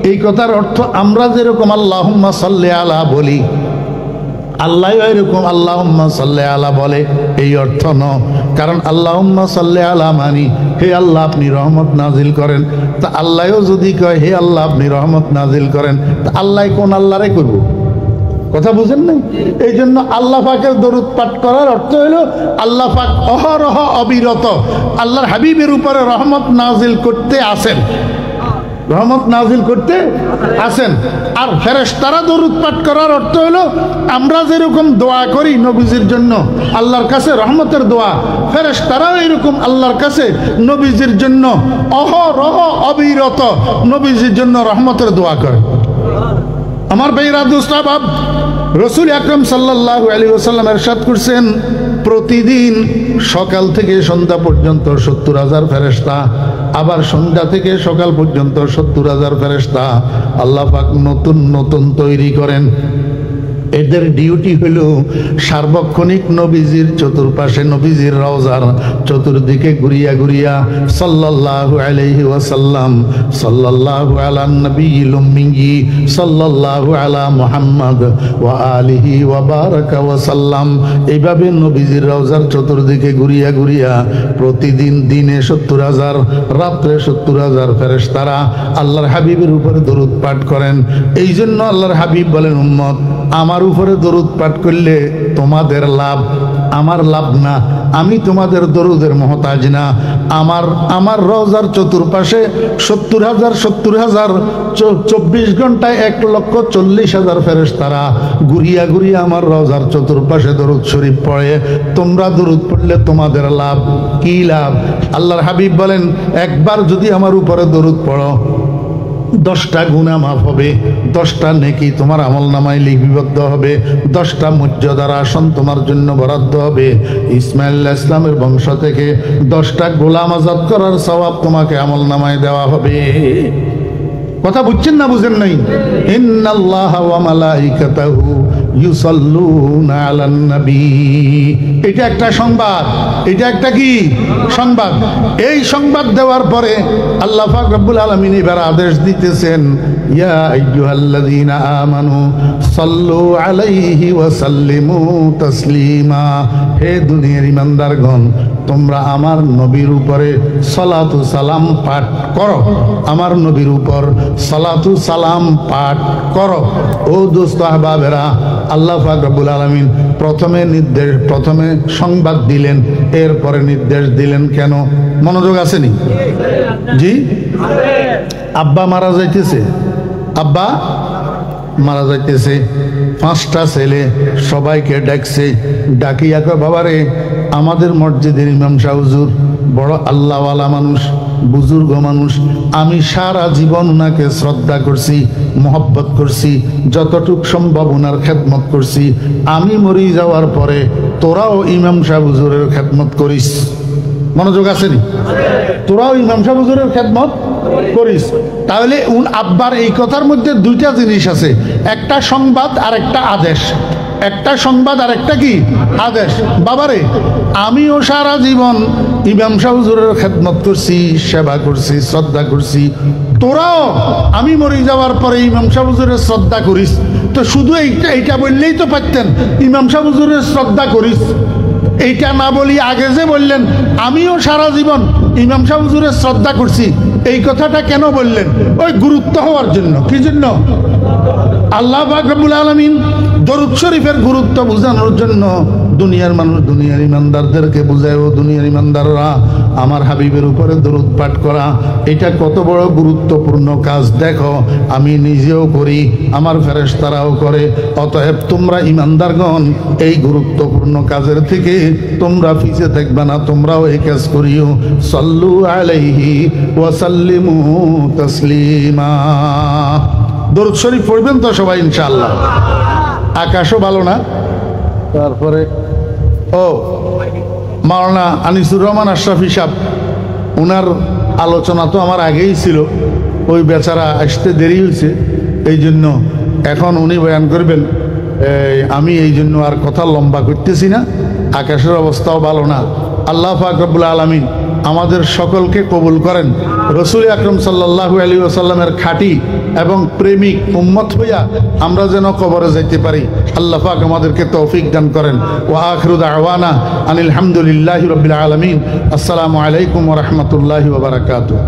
এই কথার অর্থ আমরা যেরকম আল্লাহুম্মা সাল্লি আলা বলি, আল্লাহ এরকম আল্লাহুম্মা সাল্লি আলা বলে, এই অর্থ ন। কারণ আল্লাহুম্মা সাল্লি আলা মানি হে আল্লাহ আপনি রহমত নাজিল করেন। তা আল্লাহও যদি কয় হে আল্লাহ আপনি রহমত নাজিল করেন, তা আল্লাহ কোন আল্লাহরে করব? কথা বুঝেন নাই? এই জন্য আল্লাহ পাকের দরুদ পাঠ করার অর্থ হলো আল্লাহ পাক অহরহ অবিরত আল্লাহর হাবিবের উপরে রহমত নাজিল করতে আসেন, রহমত নাজিল করতে আসেন। আর ফেরেশতারা দরুদ পাঠ করার অর্থ হলো আমরা যেরকম দোয়া করি নবীজির জন্য আল্লাহর কাছে রহমতের দোয়া, ফেরেশতারাও এরকম আল্লাহর কাছে নবীজির জন্য অহরহ অবিরত নবীজির জন্য রহমতের দোয়া করে। আমার ভাইরা, দোস্তাবাব, রসুল আকরাম সাল্লাল্লাহু আলাইহি ওয়াসাল্লাম ইরশাদ করছেন, প্রতিদিন সকাল থেকে সন্ধ্যা পর্যন্ত ৭০,০০০ ফেরেশতা, আবার সন্ধ্যা থেকে সকাল পর্যন্ত ৭০,০০০ ফেরেশতা আল্লাহ পাক নতুন নতুন তৈরি করেন। এদের ডিউটি হলো সার্বক্ষণিক নবীজির চতুর্পাশে, নবীজির রওজার চতুর্দিকে ঘুরিয়া ঘুরিয়া সাল্লাল্লাহু আলাইহি ওয়াসাল্লাম, সাল্লাল্লাহু আলা নবিয়্যিল উম্মি, সাল্লাল্লাহু আলা মুহাম্মদ ওয়া আলিহি ওয়া বারাকা ওয়া সাল্লাম, এইভাবে নবীজির রওজার চতুর্দিকে ঘুরিয়া ঘুরিয়া প্রতিদিন দিনে ৭০,০০০, রাত্রে ৭০,০০০ ফেরেশতারা আল্লাহর হাবিবের উপরে দরুদ পাঠ করেন। এই জন্য আল্লাহর হাবিব বলেন, উম্মত, আমার উপরে দরুদ পাঠ করলে তোমাদের লাভ, আমার লাভ না। আমি তোমাদের দরুদের মহতাজ না। আমার রওজার চতুর্পাশে ৭০,০০০ ২৪ ঘন্টায় ১,৪০,০০০ ফেরেশতারা ঘুরিয়া ঘুরিয়া আমার রওজার চতুর্পাশে দরুদ শরীফ পড়ে। তোমরা দরুদ পড়লে তোমাদের লাভ। কি লাভ? আল্লাহর হাবিব বলেন, একবার যদি আমার উপরে দরুদ পড়ো 10টা গুনাহ মাফ হবে, 10টা নেকি তোমার আমল নামায় লিপিবদ্ধ হবে, 10টা মর্যাদার আসন তোমার জন্য বরাদ্দ হবে। ইসমাইল আলাইহিস সালামের বংশ থেকে 10টা গোলাম আজাদ করার সওয়াব তোমাকে আমল নামায় দেওয়া হবে। কথা বুঝছেন না বুঝেন নাই? ইন্নাল্লাহা ওয়া মালাইকাতাহু ইউসাল্লুনা আলান নবী। এটা একটা সংবাদ, এটা একটা কি সংবাদ। এই সংবাদ দেওয়ার পরে আল্লাহ পাক রব্বুল আলামিন এবার আদেশ দিতেছেন, ইয়া আইয়ুহাল্লাযীনা আমানু সাল্লু আলাইহি ওয়া সাল্লিমু তাসলিমা। হে দুনিয়ার ইমানদারগণ, তোমরা আমার নবীর উপরে সালাতু সালাম পাঠ করো, আমার নবীর উপর সালাতু সালাম পাঠ করো। ও দোস্ত আহবাবেরা, আল্লাহ পাক রব্বুল আলামিন প্রথমে সংবাদ দিলেন, এরপরে নির্দেশ দিলেন। কেন? মনোযোগ আসেনি? জি, আব্বা মারা যাইতেছে, আব্বা মারা যাইতেছে, 5টা ছেলে সবাইকে ডাকছে, ডাকিয়া কয়, বাবারে আমাদের মসজিদের ইমাম সাহেব হুজুর বড় আল্লাহওয়ালা মানুষ, বুজুর্গ মানুষ, আমি সারা জীবন ওনাকে শ্রদ্ধা করছি, মহব্বত করছি, যতটুক সম্ভব ওনার খেদমত করছি। আমি মরি যাওয়ার পরে তোরাও ইমাম সাহেব হুজুরের খেদমত করিস। মনোযোগ আসেনি? তোরাও ইমাম সাহেব হুজুরের খেদমত করিস। তাহলে আব্বার এই কথার মধ্যে দুইটা জিনিস আছে, একটা সংবাদ আর একটা আদেশ। একটা সংবাদ আর একটা কি আদেশ। বাবারে আমিও সারা জীবন ইমাম সাহেব হুজুরের খেদমত করছি, সেবা করছি, শ্রদ্ধা করছি, তোরাও আমি মরে যাওয়ার পরে ইমাম সাহেব হুজুরের শ্রদ্ধা করিস। তো শুধু এইটা বললেই তো পারতেন, ইমাম সাহেব হুজুরের শ্রদ্ধা করিস। এইটা না বলি আগে যে বললেন আমিও সারা জীবন ইমাম সাহেব হুজুরের শ্রদ্ধা করছি, এই কথাটা কেন বললেন? ওই গুরুত্ব হওয়ার জন্য। কি জন্য? আল্লাহ পাক রব্বুল আলামিন দরুদ শরীফের গুরুত্ব বোঝানোর জন্য দুনিয়ার মানুষ, দুনিয়ার ইমানদারদেরকে বুঝায়, ও দুনিয়ার ইমানদাররা আমার হাবিবের উপরে দরুদ পাঠ করা এটা কত বড় গুরুত্বপূর্ণ কাজ দেখো, আমি নিজেও করি, আমার ফেরেশতারাও করে। অতএব তোমরা ইমানদারগণ এই গুরুত্বপূর্ণ কাজের থেকে তোমরা পিছে থাকবে না, তোমরাও এই কাজ করিও। সাল্লু আলাইহি ওয়া সাল্লিমু তাসলিমা। দরুদ শরীফ পড়বেন তো সবাই ইনশাআল্লাহ। আকাশও ভালো না। তারপরে মাওলানা আনিসুর রহমান আশরাফি সাহেব, ওনার আলোচনা তো আমার আগেই ছিল, ওই বেচারা আসতে দেরি হয়েছে, এই জন্য এখন উনি বয়ান করবেন। আমি এই জন্য আর কথা লম্বা করতেছি না। আকাশের অবস্থাও ভালো না। আল্লাহ পাক রব্বুল আলামিন আমাদের সকলকে কবুল করেন। রসুল আকরম সাল্লাল্লাহু আলাইহি ওয়াসাল্লামের খাঁটি এবং প্রেমিক উম্মত হইয়া আমরা যেন কবরে যাইতে পারি, আল্লাহ পাক আমাদেরকে তৌফিক দান করেন। ওয়া আখিরু দাওয়ানা আনিল হামদুলিল্লাহি রাব্বিল আলামিন। আসসালামু আলাইকুম ওয়া রাহমাতুল্লাহি ওয়া বারাকাতুহু।